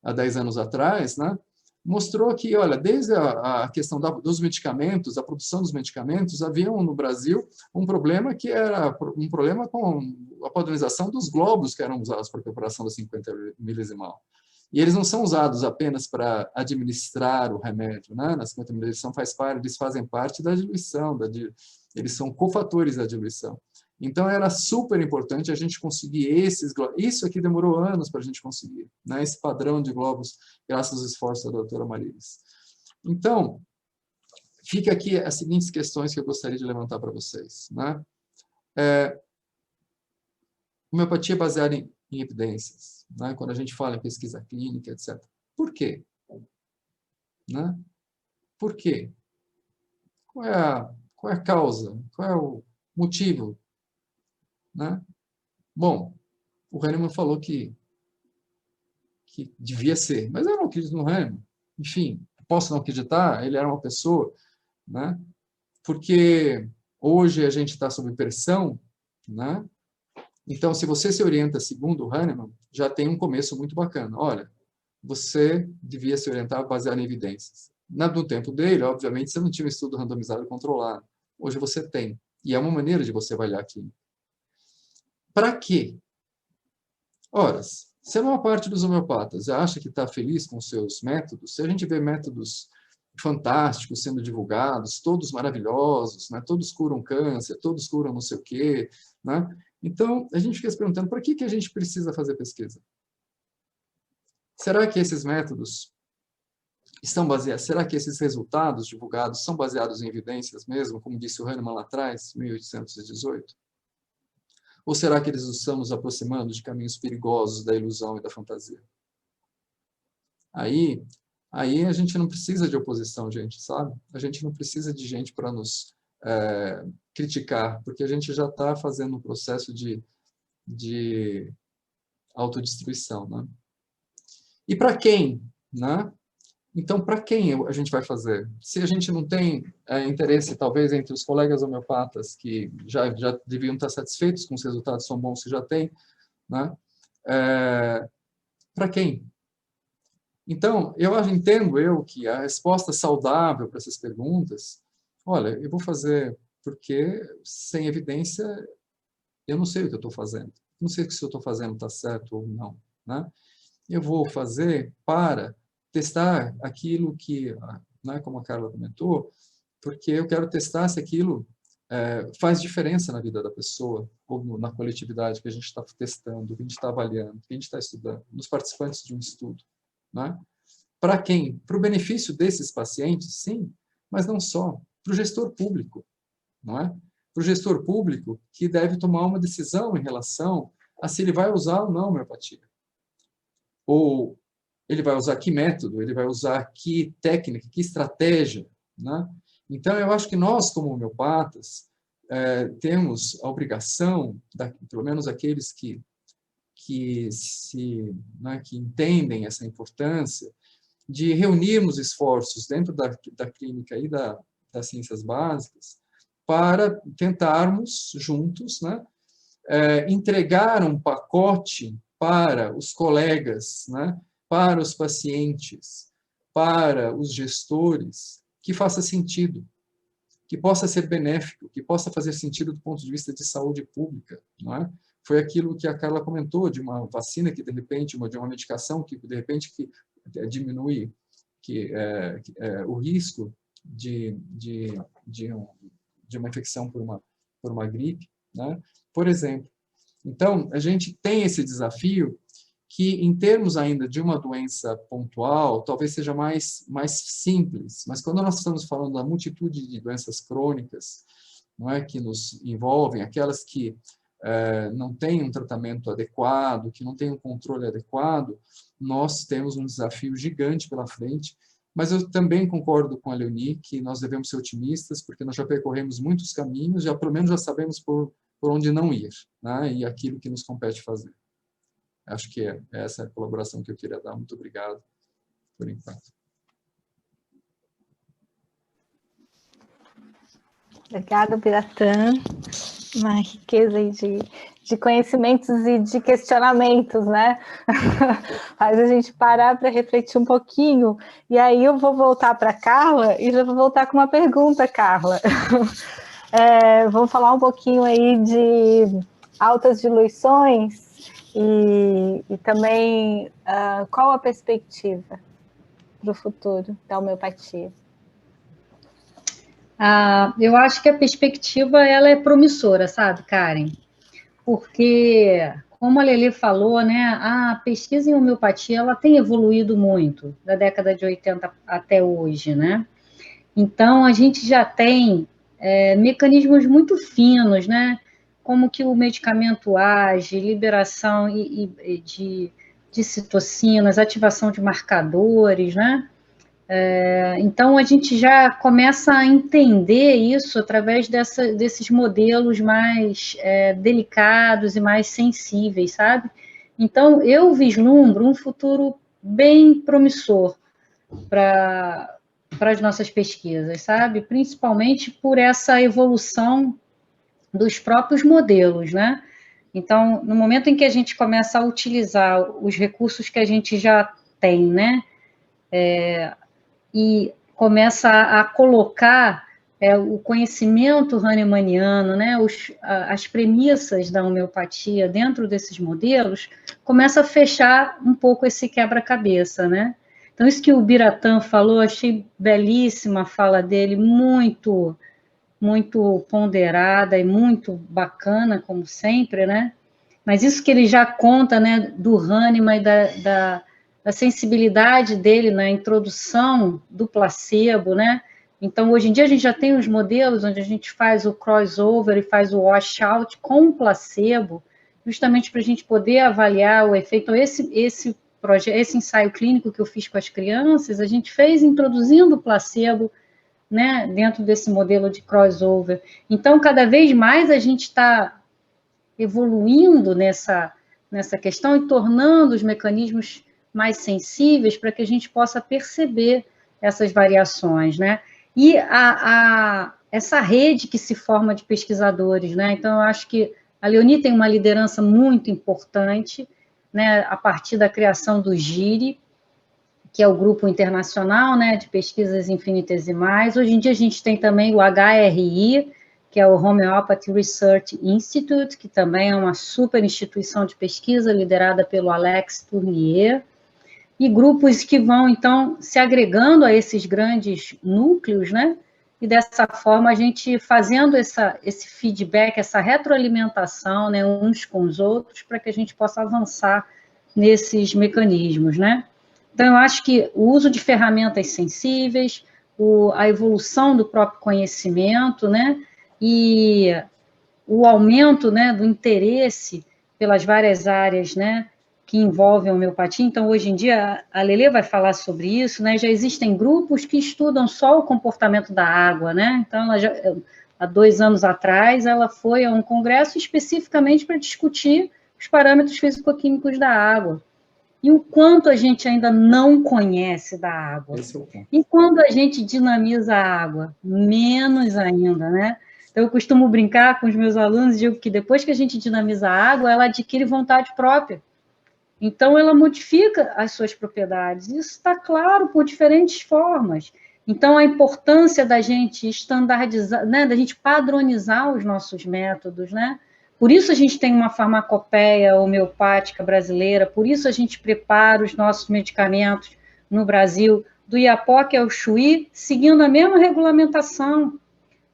há 10 anos atrás, né? Mostrou que, olha, desde a questão dos medicamentos, a produção dos medicamentos, havia no Brasil um problema que era um problema com a padronização dos globos que eram usados para a preparação da 50 milesimal. E eles não são usados apenas para administrar o remédio, né? Na 50 milesimal eles fazem parte da diluição, eles são cofatores da diluição. Então, era super importante a gente conseguir esses globos. Isso aqui demorou anos para a gente conseguir, né? Esse padrão de globos, graças aos esforços da doutora Marilis. Então, fica aqui as seguintes questões que eu gostaria de levantar para vocês. Né? Homeopatia baseada em evidências, né? Quando a gente fala em pesquisa clínica, etc. Por quê? Né? Por quê? Qual é a causa? Qual é o motivo? Né? Bom, o Hahnemann falou que devia ser, mas eu não acredito no Hahnemann. Enfim, posso não acreditar, ele era uma pessoa, né? Porque hoje a gente está sob pressão, né? Então, se você se orienta segundo o Hahnemann, já tem um começo muito bacana. Olha, você devia se orientar baseado em evidências. No tempo dele, obviamente, você não tinha um estudo randomizado controlado. Hoje você tem. E é uma maneira de você avaliar aquilo. Para quê? Ora, se a maior parte dos homeopatas acha que está feliz com os seus métodos, se a gente vê métodos fantásticos sendo divulgados, todos maravilhosos, né? Todos curam câncer, todos curam não sei o quê, né? Então, a gente fica se perguntando, para que a gente precisa fazer pesquisa? Será que esses métodos estão baseados, será que esses resultados divulgados são baseados em evidências mesmo, como disse o Hahnemann lá atrás, 1818? Ou será que eles estão nos aproximando de caminhos perigosos da ilusão e da fantasia? Aí a gente não precisa de oposição, gente, sabe? A gente não precisa de gente para nos criticar, porque a gente já está fazendo um processo de autodestruição, né? E para quem, né? Então, para quem a gente vai fazer? Se a gente não tem interesse, talvez, entre os colegas homeopatas, que já deviam estar satisfeitos com os resultados são bons que já tem, né? Para quem? Então, eu entendo que a resposta saudável para essas perguntas, olha, eu vou fazer porque, sem evidência, eu não sei o que eu estou fazendo. Não sei se eu estou fazendo está certo ou não, né? Eu vou fazer para testar aquilo que, né, como a Carla comentou, porque eu quero testar se aquilo faz diferença na vida da pessoa, ou na coletividade que a gente está testando, que a gente está avaliando, que a gente está estudando, nos participantes de um estudo, né? Para quem? Para o benefício desses pacientes, sim, mas não só. Para o gestor público, não é? Para o gestor público que deve tomar uma decisão em relação a se ele vai usar ou não a homeopatia. Ou ele vai usar que método, ele vai usar que técnica, que estratégia, né? Então, eu acho que nós, como homeopatas, temos a obrigação, pelo menos aqueles que entendem essa importância, de reunirmos esforços dentro da clínica e das ciências básicas para tentarmos, juntos, né, entregar um pacote para os colegas, né, para os pacientes, para os gestores, que faça sentido, que possa ser benéfico, que possa fazer sentido do ponto de vista de saúde pública, não é? Foi aquilo que a Carla comentou, de uma vacina que, de repente, de uma medicação que, de repente, que diminui o risco de uma infecção por uma gripe, né? Por exemplo. Então, a gente tem esse desafio que, em termos ainda de uma doença pontual, talvez seja mais simples, mas quando nós estamos falando da multitude de doenças crônicas, não é, que nos envolvem, aquelas que não têm um tratamento adequado, que não têm um controle adequado, nós temos um desafio gigante pela frente, mas eu também concordo com a Leonie que nós devemos ser otimistas, porque nós já percorremos muitos caminhos, já pelo menos já sabemos por onde não ir, né, e aquilo que nos compete fazer. Acho que é essa a colaboração que eu queria dar. Muito obrigado por enquanto. Obrigada, Biratã. Uma riqueza aí de conhecimentos e de questionamentos, né? Faz a gente parar para refletir um pouquinho. E aí eu vou voltar para a Carla e já vou voltar com uma pergunta, Carla. Vamos falar um pouquinho aí de altas diluições e também qual a perspectiva para o futuro da homeopatia? Eu acho que a perspectiva ela é promissora, sabe, Karen? Porque, como a Lelê falou, né, a pesquisa em homeopatia ela tem evoluído muito, da década de 80 até hoje, né? Então, a gente já tem mecanismos muito finos, né? Como que o medicamento age, liberação de citocinas, ativação de marcadores, né? Então, a gente já começa a entender isso através desses modelos mais delicados e mais sensíveis, sabe? Então, eu vislumbro um futuro bem promissor para as nossas pesquisas, sabe? Principalmente por essa evolução dos próprios modelos, né? Então, no momento em que a gente começa a utilizar os recursos que a gente já tem, né? E começa a colocar o conhecimento hahnemanniano, né, as premissas da homeopatia dentro desses modelos, começa a fechar um pouco esse quebra-cabeça, né? Então, isso que o Biratã falou, achei belíssima a fala dele, muito, muito ponderada e muito bacana, como sempre, né? Mas isso que ele já conta, né, do Hahnemann e da sensibilidade dele na introdução do placebo, né? Então, hoje em dia, a gente já tem os modelos onde a gente faz o crossover e faz o washout com o placebo, justamente para a gente poder avaliar o efeito. Então, esse ensaio clínico que eu fiz com as crianças, a gente fez introduzindo o placebo, né, dentro desse modelo de crossover. Então, cada vez mais a gente está evoluindo nessa questão e tornando os mecanismos mais sensíveis para que a gente possa perceber essas variações, né? E essa rede que se forma de pesquisadores, né? Então, eu acho que a Leonie tem uma liderança muito importante, né, a partir da criação do GIRI, que é o Grupo Internacional, né, de Pesquisas Infinitesimais. Hoje em dia, a gente tem também o HRI, que é o Homeopathy Research Institute, que também é uma super instituição de pesquisa liderada pelo Alex Tournier, e grupos que vão, então, se agregando a esses grandes núcleos, né? E dessa forma a gente fazendo esse feedback, essa retroalimentação, né, uns com os outros, para que a gente possa avançar nesses mecanismos, né? Então, eu acho que o uso de ferramentas sensíveis, a evolução do próprio conhecimento, né? E o aumento, né, do interesse pelas várias áreas, né, que envolvem a homeopatia. Então, hoje em dia, a Lelê vai falar sobre isso, né, já existem grupos que estudam só o comportamento da água, né, então, há 2 anos atrás, ela foi a um congresso especificamente para discutir os parâmetros físico-químicos da água, e o quanto a gente ainda não conhece da água. E quando a gente dinamiza a água, menos ainda, né? Então, eu costumo brincar com os meus alunos e digo que depois que a gente dinamiza a água, ela adquire vontade própria. Então, ela modifica as suas propriedades. Isso está claro por diferentes formas. Então, a importância da gente estandardizar, né, da gente padronizar os nossos métodos, né? Por isso a gente tem uma farmacopeia homeopática brasileira, por isso a gente prepara os nossos medicamentos no Brasil, do Iapoque ao Chuí, seguindo a mesma regulamentação.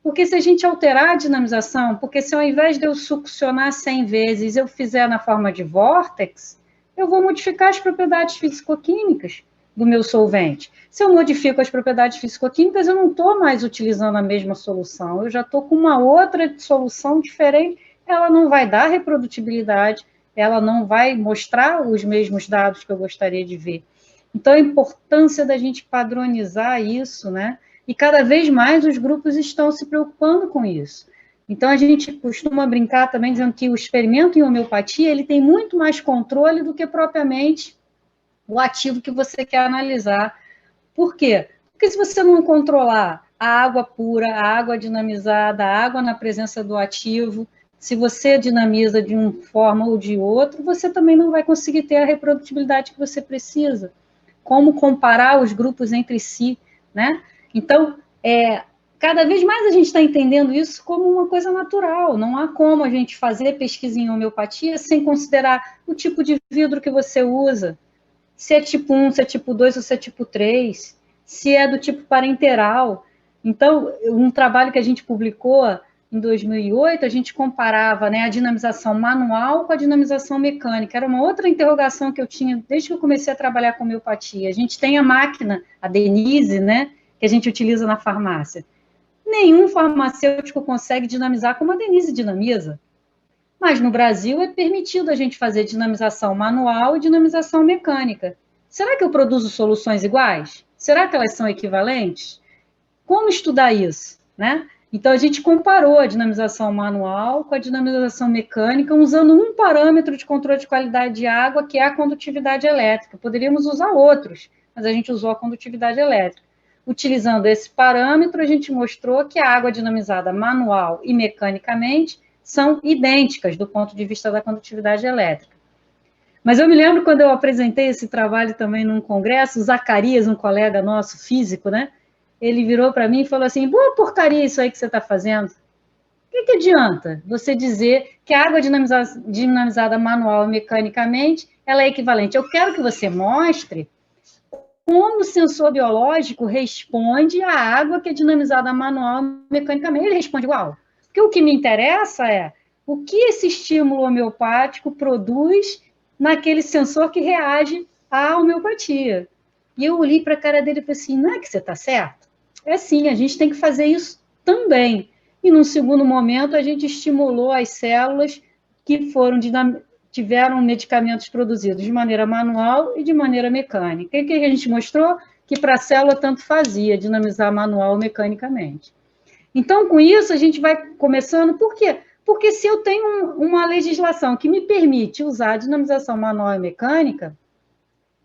Porque se a gente alterar a dinamização, porque se ao invés de eu succionar 100 vezes, eu fizer na forma de vórtex, eu vou modificar as propriedades físico-químicas do meu solvente. Se eu modifico as propriedades físico-químicas, eu não estou mais utilizando a mesma solução, eu já estou com uma outra solução diferente, ela não vai dar reprodutibilidade, ela não vai mostrar os mesmos dados que eu gostaria de ver. Então, a importância da gente padronizar isso, né? E cada vez mais os grupos estão se preocupando com isso. Então, a gente costuma brincar também dizendo que o experimento em homeopatia, ele tem muito mais controle do que propriamente o ativo que você quer analisar. Por quê? Porque se você não controlar a água pura, a água dinamizada, a água na presença do ativo, se você dinamiza de uma forma ou de outra, você também não vai conseguir ter a reprodutibilidade que você precisa. Como comparar os grupos entre si, né? Então, cada vez mais a gente está entendendo isso como uma coisa natural. Não há como a gente fazer pesquisa em homeopatia sem considerar o tipo de vidro que você usa, se é tipo 1, se é tipo 2 ou se é tipo 3, se é do tipo parenteral. Então, um trabalho que a gente publicou em 2008, a gente comparava, né, a dinamização manual com a dinamização mecânica. Era uma outra interrogação que eu tinha desde que eu comecei a trabalhar com homeopatia. A gente tem a máquina, a Denise, né, que a gente utiliza na farmácia. Nenhum farmacêutico consegue dinamizar como a Denise dinamiza. Mas no Brasil é permitido a gente fazer dinamização manual e dinamização mecânica. Será que eu produzo soluções iguais? Será que elas são equivalentes? Como estudar isso, né? Então, a gente comparou a dinamização manual com a dinamização mecânica, usando um parâmetro de controle de qualidade de água, que é a condutividade elétrica. Poderíamos usar outros, mas a gente usou a condutividade elétrica. Utilizando esse parâmetro, a gente mostrou que a água dinamizada manual e mecanicamente são idênticas do ponto de vista da condutividade elétrica. Mas eu me lembro quando eu apresentei esse trabalho também num congresso, o Zacarias, um colega nosso, físico, né? Ele virou para mim e falou assim, boa porcaria isso aí que você está fazendo. O que adianta você dizer que a água dinamizada manual e mecanicamente ela é equivalente? Eu quero que você mostre como o sensor biológico responde à água que é dinamizada manual e mecanicamente. Ele responde igual. Porque o que me interessa é o que esse estímulo homeopático produz naquele sensor que reage à homeopatia. E eu olhei para a cara dele e falei assim, não é que você está certo? É sim, a gente tem que fazer isso também. E, num segundo momento, a gente estimulou as células que tiveram medicamentos produzidos de maneira manual e de maneira mecânica. E o que a gente mostrou? Que para a célula tanto fazia dinamizar manual ou mecanicamente. Então, com isso, a gente vai começando. Por quê? Porque se eu tenho uma legislação que me permite usar a dinamização manual e mecânica,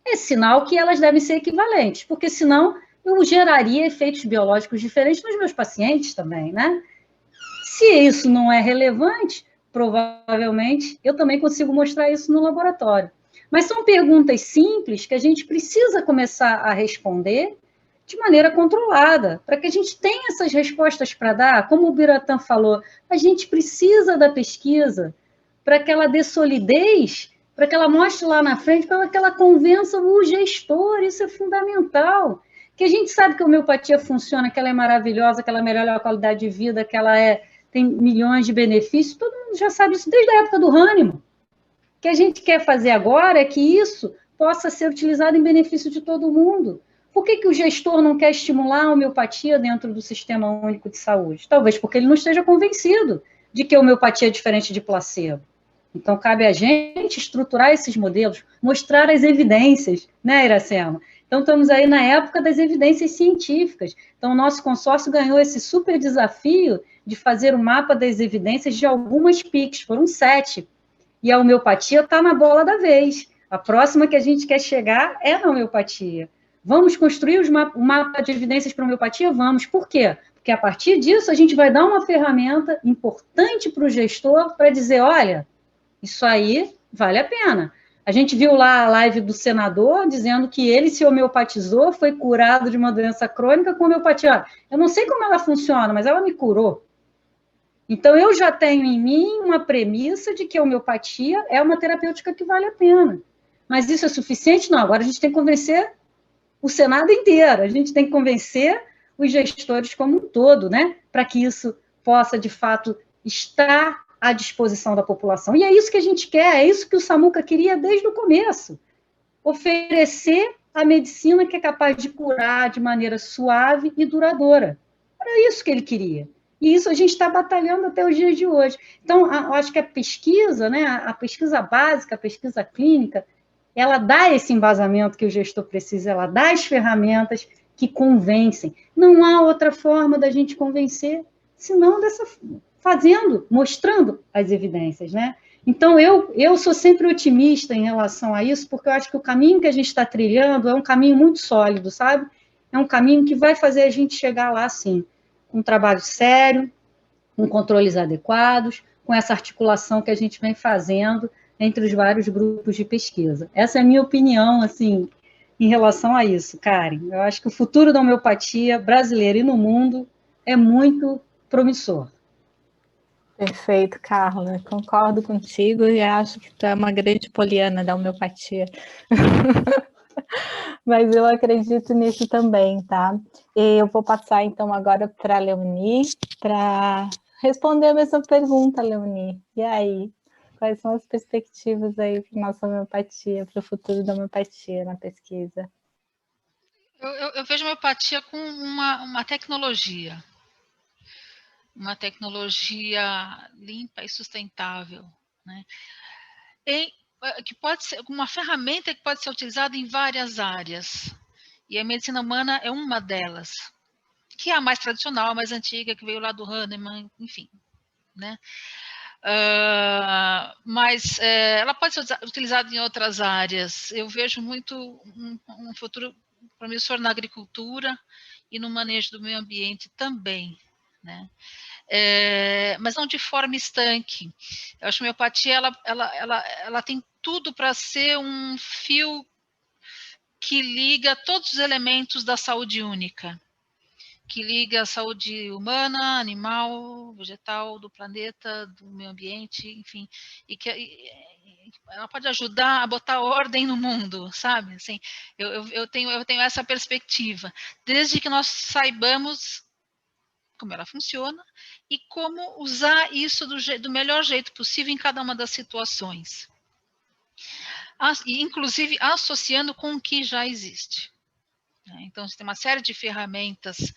é sinal que elas devem ser equivalentes, porque senão eu geraria efeitos biológicos diferentes nos meus pacientes também, né? Se isso não é relevante, provavelmente eu também consigo mostrar isso no laboratório. Mas são perguntas simples que a gente precisa começar a responder de maneira controlada, para que a gente tenha essas respostas para dar. Como o Biratã falou, a gente precisa da pesquisa para que ela dê solidez, para que ela mostre lá na frente, para que ela convença o gestor, isso é fundamental. Que a gente sabe que a homeopatia funciona, que ela é maravilhosa, que ela melhora a qualidade de vida, que ela tem milhões de benefícios, todo mundo já sabe isso desde a época do Hahnemann. O que a gente quer fazer agora é que isso possa ser utilizado em benefício de todo mundo. Por que o gestor não quer estimular a homeopatia dentro do Sistema Único de Saúde? Talvez porque ele não esteja convencido de que a homeopatia é diferente de placebo. Então, cabe a gente estruturar esses modelos, mostrar as evidências, né, Iracema? Então, estamos aí na época das evidências científicas. Então, o nosso consórcio ganhou esse super desafio de fazer o mapa das evidências de algumas PICs, foram 7. E a homeopatia está na bola da vez. A próxima que a gente quer chegar é na homeopatia. Vamos construir o mapa de evidências para a homeopatia? Vamos. Por quê? Porque a partir disso a gente vai dar uma ferramenta importante para o gestor para dizer, olha, isso aí vale a pena. A gente viu lá a live do senador dizendo que ele se homeopatizou, foi curado de uma doença crônica com homeopatia. Eu não sei como ela funciona, mas ela me curou. Então, eu já tenho em mim uma premissa de que a homeopatia é uma terapêutica que vale a pena. Mas isso é suficiente? Não. Agora a gente tem que convencer o Senado inteiro, a gente tem que convencer os gestores como um todo, né? Para que isso possa, de fato, estar à disposição da população. E é isso que a gente quer, é isso que o Samuca queria desde o começo. Oferecer a medicina que é capaz de curar de maneira suave e duradoura. Era isso que ele queria. E isso a gente está batalhando até os dias de hoje. Então, eu acho que a pesquisa, né, a pesquisa básica, a pesquisa clínica, ela dá esse embasamento que o gestor precisa, ela dá as ferramentas que convencem. Não há outra forma da gente convencer, senão fazendo, mostrando as evidências, né? Então, eu sou sempre otimista em relação a isso, porque eu acho que o caminho que a gente está trilhando é um caminho muito sólido, sabe? É um caminho que vai fazer a gente chegar lá, sim, com um trabalho sério, com controles adequados, com essa articulação que a gente vem fazendo entre os vários grupos de pesquisa. Essa é a minha opinião, assim, em relação a isso, Karen. Eu acho que o futuro da homeopatia brasileira e no mundo é muito promissor. Perfeito, Carla. Concordo contigo e acho que tu é uma grande poliana da homeopatia. Mas eu acredito nisso também, tá? E eu vou passar, então, agora para a Leonie, para responder a mesma pergunta, Leonie. E aí? Quais são as perspectivas aí para a nossa homeopatia, para o futuro da homeopatia na pesquisa? Eu vejo a homeopatia com uma tecnologia limpa e sustentável, né? Que pode ser uma ferramenta que pode ser utilizada em várias áreas. E a medicina humana é uma delas, que é a mais tradicional, a mais antiga, que veio lá do Hahnemann, enfim, né? Mas ela pode ser utilizada em outras áreas. Eu vejo muito um futuro promissor na agricultura e no manejo do meio ambiente também, né? Mas não de forma estanque. Eu acho que a homeopatia ela tem tudo para ser um fio que liga todos os elementos da saúde única, que liga a saúde humana, animal, vegetal, do planeta, do meio ambiente, enfim, e que ela pode ajudar a botar ordem no mundo, sabe? Assim, eu tenho essa perspectiva, desde que nós saibamos como ela funciona e como usar isso do melhor jeito possível em cada uma das situações. Inclusive associando com o que já existe. Então, você tem uma série de ferramentas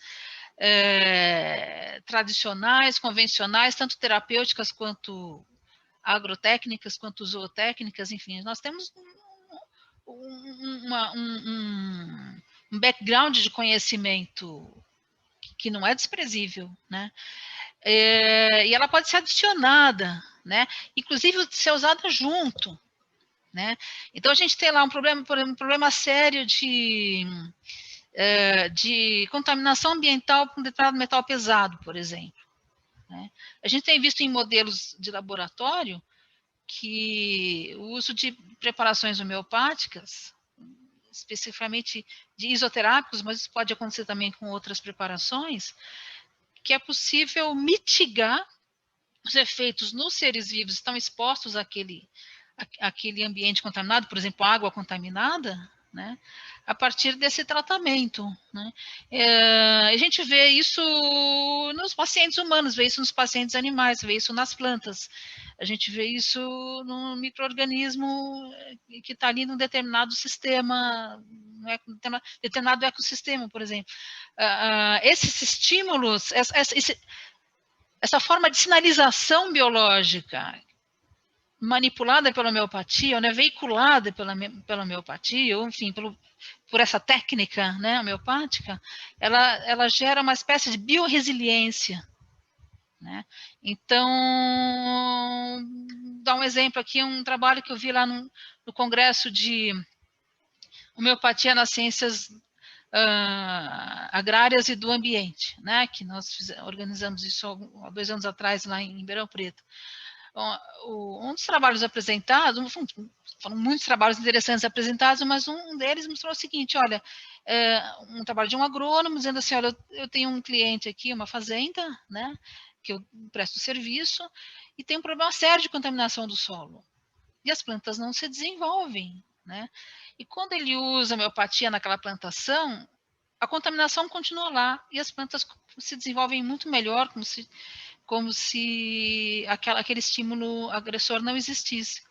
tradicionais, convencionais, tanto terapêuticas quanto agrotécnicas, quanto zootécnicas, enfim, nós temos um background de conhecimento que não é desprezível, né? E ela pode ser adicionada, né? Inclusive ser usada junto, né? Então a gente tem lá um problema sério de contaminação ambiental com determinado metal pesado, por exemplo, né? A gente tem visto em modelos de laboratório que o uso de preparações homeopáticas, especificamente de isoterápicos, mas isso pode acontecer também com outras preparações, que é possível mitigar os efeitos nos seres vivos que estão expostos àquele ambiente contaminado, por exemplo, água contaminada, né, a partir desse tratamento, né. A gente vê isso nos pacientes humanos, vê isso nos pacientes animais, vê isso nas plantas, a gente vê isso no micro-organismo que está ali num determinado sistema, determinado ecossistema, por exemplo. Esses estímulos, essa forma de sinalização biológica manipulada pela homeopatia, né, veiculada pela homeopatia, ou enfim, por essa técnica, né, homeopática, ela gera uma espécie de biorresiliência, né? Então, dá um exemplo aqui, um trabalho que eu vi lá no Congresso de Homeopatia nas Ciências Agrárias e do Ambiente, né, que nós organizamos isso há 2 anos atrás lá em Ribeirão Preto. Um dos trabalhos apresentados, foram muitos trabalhos interessantes apresentados, mas um deles mostrou o seguinte, olha, um trabalho de um agrônomo dizendo assim, olha, eu tenho um cliente aqui, uma fazenda, né, que eu presto serviço, e tem um problema sério de contaminação do solo. E as plantas não se desenvolvem, né? E quando ele usa homeopatia naquela plantação, a contaminação continua lá, e as plantas se desenvolvem muito melhor, como se aquele estímulo agressor não existisse.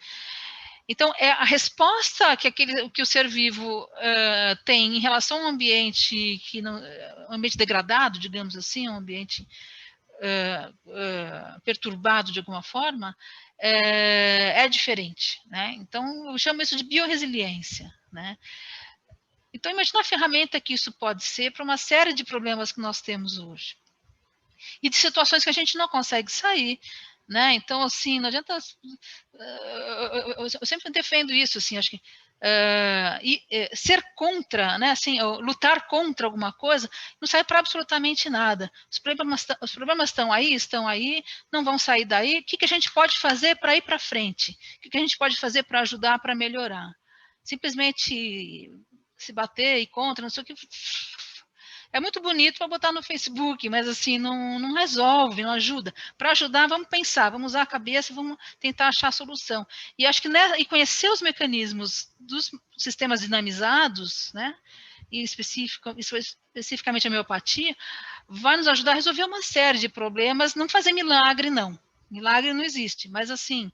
Então, a resposta que o ser vivo tem em relação a um ambiente um ambiente degradado, digamos assim, um ambiente perturbado de alguma forma, é diferente, né? Então, eu chamo isso de biorresiliência, né? Então, imagina a ferramenta que isso pode ser para uma série de problemas que nós temos hoje. E de situações que a gente não consegue sair, né? Então, assim, não adianta... Eu sempre defendo isso, assim, acho que ser contra, né, assim, lutar contra alguma coisa, não serve para absolutamente nada. Os problemas estão aí, não vão sair daí. O que a gente pode fazer para ir para frente? O que a gente pode fazer para ajudar, para melhorar? Simplesmente se bater e contra, não sei o que... É muito bonito para botar no Facebook, mas assim, não resolve, não ajuda. Para ajudar, vamos pensar, vamos usar a cabeça, vamos tentar achar a solução. E acho que e conhecer os mecanismos dos sistemas dinamizados, né, e especificamente a homeopatia, vai nos ajudar a resolver uma série de problemas, não fazer milagre, não. Milagre não existe, mas assim,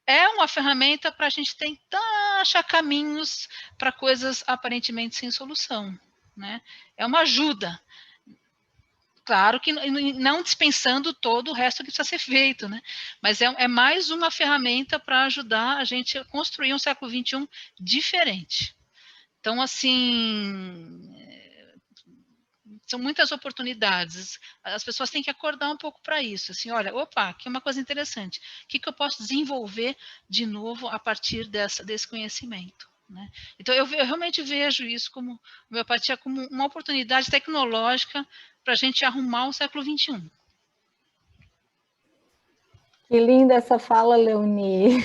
é uma ferramenta para a gente tentar achar caminhos para coisas aparentemente sem solução, né? É uma ajuda. Claro que não dispensando todo o resto que precisa ser feito, né? Mas é mais uma ferramenta para ajudar a gente a construir um século XXI diferente. Então, assim, são muitas oportunidades. As pessoas têm que acordar um pouco para isso. Assim, olha, opa, aqui é uma coisa interessante. O que eu posso desenvolver de novo a partir desse conhecimento? Né? Então, eu realmente vejo isso como homeopatia como uma oportunidade tecnológica para a gente arrumar o século XXI. Que linda essa fala, Leonie.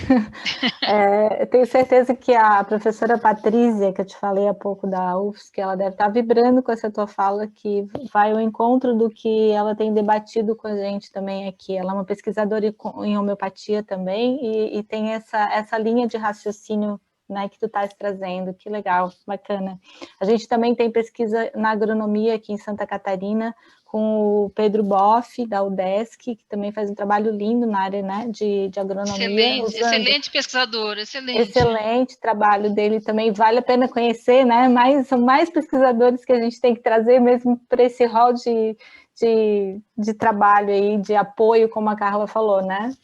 Eu tenho certeza que a professora Patrícia, que eu te falei há pouco da UFSC, ela deve estar vibrando com essa tua fala, que vai ao encontro do que ela tem debatido com a gente também aqui. Ela é uma pesquisadora em homeopatia também e tem essa linha de raciocínio, né, que tu estás trazendo. Que legal, bacana. A gente também tem pesquisa na agronomia aqui em Santa Catarina, com o Pedro Boff, da UDESC, que também faz um trabalho lindo na área, né, de agronomia. Excelente pesquisador, excelente. Excelente trabalho dele também, vale a pena conhecer, né? São mais pesquisadores que a gente tem que trazer mesmo para esse rol de trabalho aí, de apoio, como a Carla falou, né?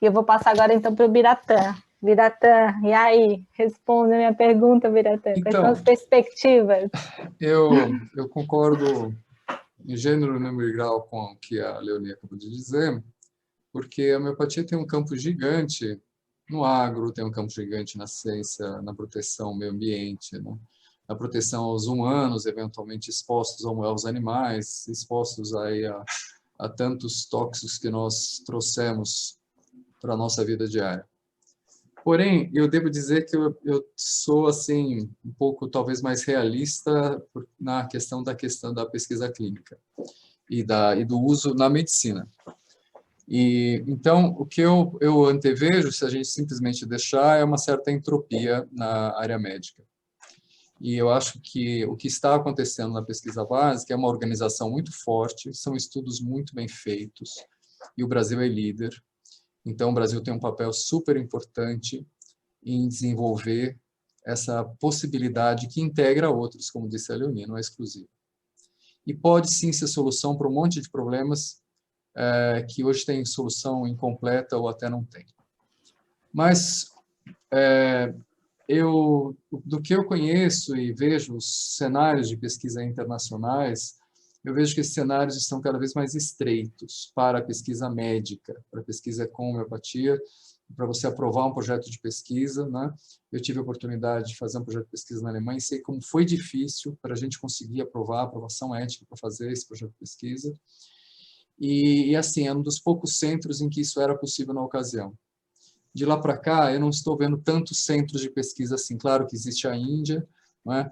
E eu vou passar agora então para o Biratã. Biratã, e aí? Responda a minha pergunta, Biratã. Quais são as perspectivas? Eu concordo em gênero, número e grau com o que a Leonie acabou de dizer, porque a homeopatia tem um campo gigante no agro, tem um campo gigante na ciência, na proteção ao meio ambiente, né? Na proteção aos humanos, eventualmente expostos aos animais, expostos aí a tantos tóxicos que nós trouxemos para a nossa vida diária. Porém, eu devo dizer que eu sou assim um pouco talvez mais realista na questão da pesquisa clínica e do uso na medicina. E então o que eu antevejo, se a gente simplesmente deixar, é uma certa entropia na área médica. E eu acho que o que está acontecendo na pesquisa básica é uma organização muito forte, são estudos muito bem feitos, e o Brasil é líder. Então, o Brasil tem um papel super importante em desenvolver essa possibilidade que integra outros, como disse a Leonie, não é exclusivo. E pode sim ser solução para um monte de problemas que hoje tem solução incompleta ou até não tem. Mas do que eu conheço e vejo os cenários de pesquisa internacionais, eu vejo que esses cenários estão cada vez mais estreitos para a pesquisa médica, para a pesquisa com homeopatia, para você aprovar um projeto de pesquisa, né? Eu tive a oportunidade de fazer um projeto de pesquisa na Alemanha e sei como foi difícil para a gente conseguir aprovar a aprovação ética para fazer esse projeto de pesquisa. E assim, é um dos poucos centros em que isso era possível na ocasião. De lá para cá, eu não estou vendo tantos centros de pesquisa assim. Claro que existe a Índia, não é?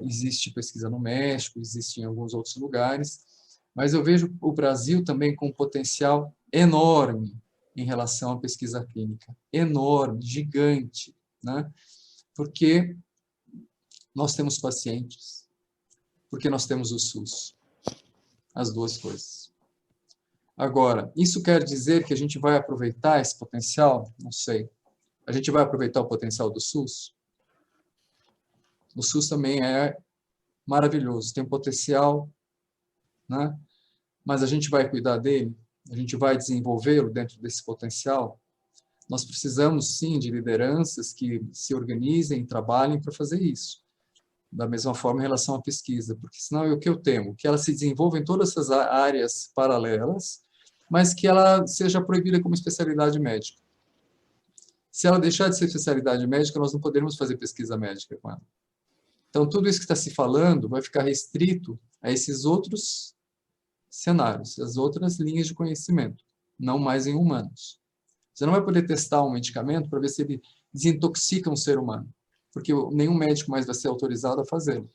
Existe pesquisa no México, existe em alguns outros lugares, mas eu vejo o Brasil também com um potencial enorme em relação à pesquisa clínica. Enorme, gigante, né? Porque nós temos pacientes, porque nós temos o SUS. As duas coisas. Agora, isso quer dizer que a gente vai aproveitar esse potencial? Não sei. A gente vai aproveitar o potencial do SUS? O SUS também é maravilhoso, tem um potencial, né? Mas a gente vai cuidar dele? A gente vai desenvolvê-lo dentro desse potencial? Nós precisamos, sim, de lideranças que se organizem e trabalhem para fazer isso. Da mesma forma em relação à pesquisa, porque senão é o que eu temo, que ela se desenvolva em todas essas áreas paralelas, mas que ela seja proibida como especialidade médica. Se ela deixar de ser especialidade médica, nós não poderemos fazer pesquisa médica com ela. Então, tudo isso que está se falando vai ficar restrito a esses outros cenários, as outras linhas de conhecimento, não mais em humanos. Você não vai poder testar um medicamento para ver se ele desintoxica um ser humano, porque nenhum médico mais vai ser autorizado a fazê-lo.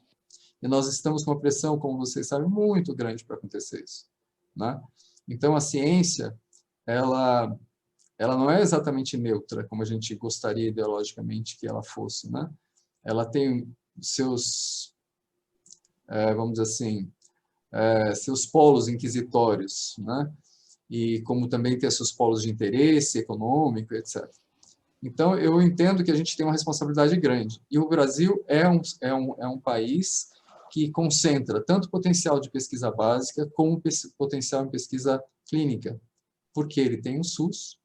E nós estamos com uma pressão, como vocês sabem, muito grande para acontecer isso, né? Então, a ciência, ela não é exatamente neutra, como a gente gostaria ideologicamente que ela fosse, né? Ela tem seus, vamos dizer assim, seus polos inquisitórios, né? E como também tem seus polos de interesse econômico, etc. Então, eu entendo que a gente tem uma responsabilidade grande. E o Brasil é um país que concentra tanto potencial de pesquisa básica como potencial em pesquisa clínica, porque ele tem o SUS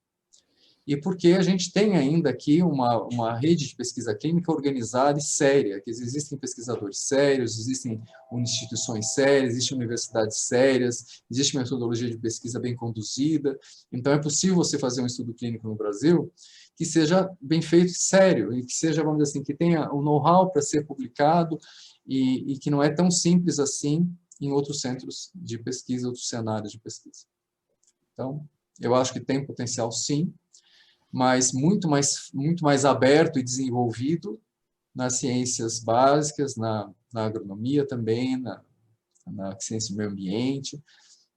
e porque a gente tem ainda aqui uma rede de pesquisa clínica organizada e séria, que existem pesquisadores sérios, existem instituições sérias, existem universidades sérias, existe metodologia de pesquisa bem conduzida. Então, é possível você fazer um estudo clínico no Brasil que seja bem feito e sério, e que seja, vamos dizer assim, que tenha o know-how para ser publicado e que não é tão simples assim em outros centros de pesquisa, outros cenários de pesquisa. Então, Eu acho que tem potencial, sim, mas muito mais aberto e desenvolvido nas ciências básicas, na agronomia também, na ciência do meio ambiente,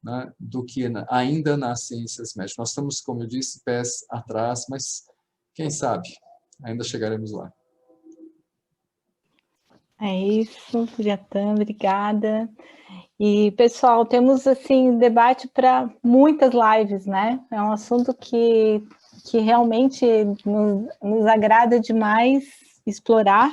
né, do que ainda nas ciências médicas. Nós estamos, como eu disse, pés atrás, mas quem sabe, ainda chegaremos lá. É isso, Biratã, obrigada. E, pessoal, temos, assim, debate para muitas lives, né? É um assunto que realmente nos agrada demais explorar.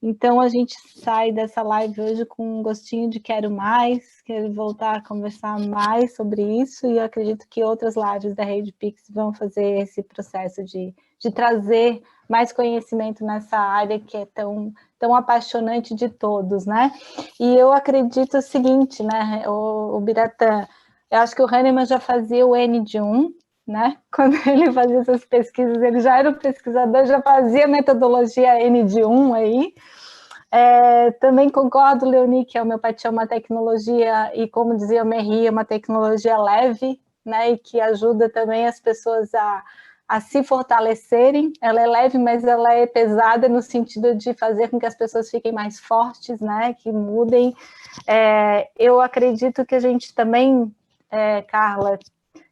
Então, a gente sai dessa live hoje com um gostinho de quero mais, quero voltar a conversar mais sobre isso, e eu acredito que outras lives da Rede Pix vão fazer esse processo de trazer mais conhecimento nessa área que é tão apaixonante de todos, né? E eu acredito o seguinte, né, o Biratã, eu acho que o Hahnemann já fazia o N de 1, né? Quando ele fazia essas pesquisas, ele já era um pesquisador, já fazia metodologia N de 1 aí. Também concordo, Leoni, que a homeopatia é uma tecnologia, e como dizia o Merri, é uma tecnologia leve, né? E que ajuda também as pessoas a se fortalecerem. Ela é leve, mas ela é pesada no sentido de fazer com que as pessoas fiquem mais fortes, né? Que mudem. Eu acredito que a gente também, Carla,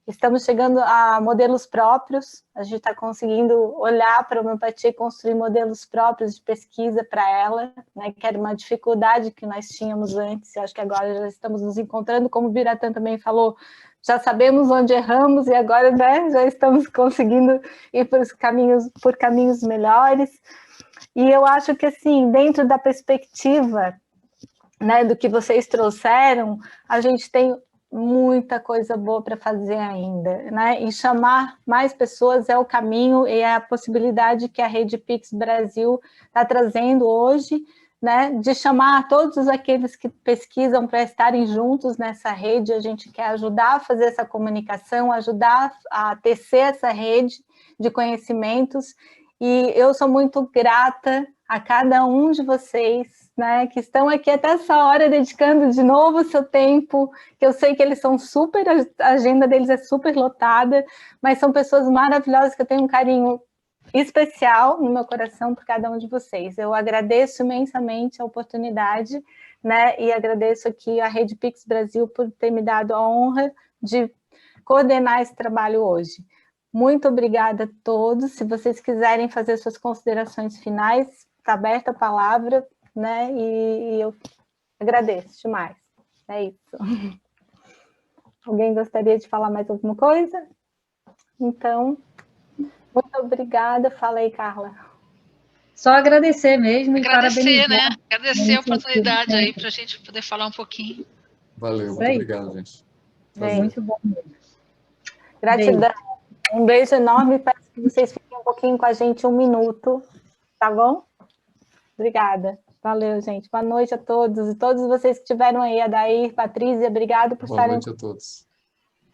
estamos chegando a modelos próprios, a gente está conseguindo olhar para a homeopatia e construir modelos próprios de pesquisa para ela, né, que era uma dificuldade que nós tínhamos antes, eu acho que agora já estamos nos encontrando, como o Biratã também falou, já sabemos onde erramos e agora, né, já estamos conseguindo ir por caminhos melhores. E eu acho que, assim, dentro da perspectiva, né, do que vocês trouxeram, a gente tem muita coisa boa para fazer ainda, né? E chamar mais pessoas é o caminho e é a possibilidade que a Rede Pix Brasil está trazendo hoje, né? De chamar todos aqueles que pesquisam para estarem juntos nessa rede. A gente quer ajudar a fazer essa comunicação, ajudar a tecer essa rede de conhecimentos. E eu sou muito grata a cada um de vocês, né, que estão aqui até essa hora dedicando de novo o seu tempo, que eu sei que eles são super, a agenda deles é super lotada, mas são pessoas maravilhosas que eu tenho um carinho especial no meu coração por cada um de vocês. Eu agradeço imensamente a oportunidade, né, e agradeço aqui a Rede Pix Brasil por ter me dado a honra de coordenar esse trabalho hoje. Muito obrigada a todos. Se vocês quiserem fazer suas considerações finais, está aberta a palavra, né? E eu agradeço demais. É isso. Alguém gostaria de falar mais alguma coisa? Então, muito obrigada. Fala aí, Carla. Só agradecer mesmo e agradecer, parabenizar. Né? Agradecer a oportunidade aí para a gente poder falar um pouquinho. Valeu, muito obrigado, gente. Muito bom mesmo. Gratidão. Beijo. Um beijo enorme. Peço que vocês fiquem um pouquinho com a gente, 1 minuto. Tá bom? Obrigada. Valeu, gente. Boa noite a todos. E todos vocês que estiveram aí, Adair, Patrícia, obrigado por estarem... Boa noite a todos.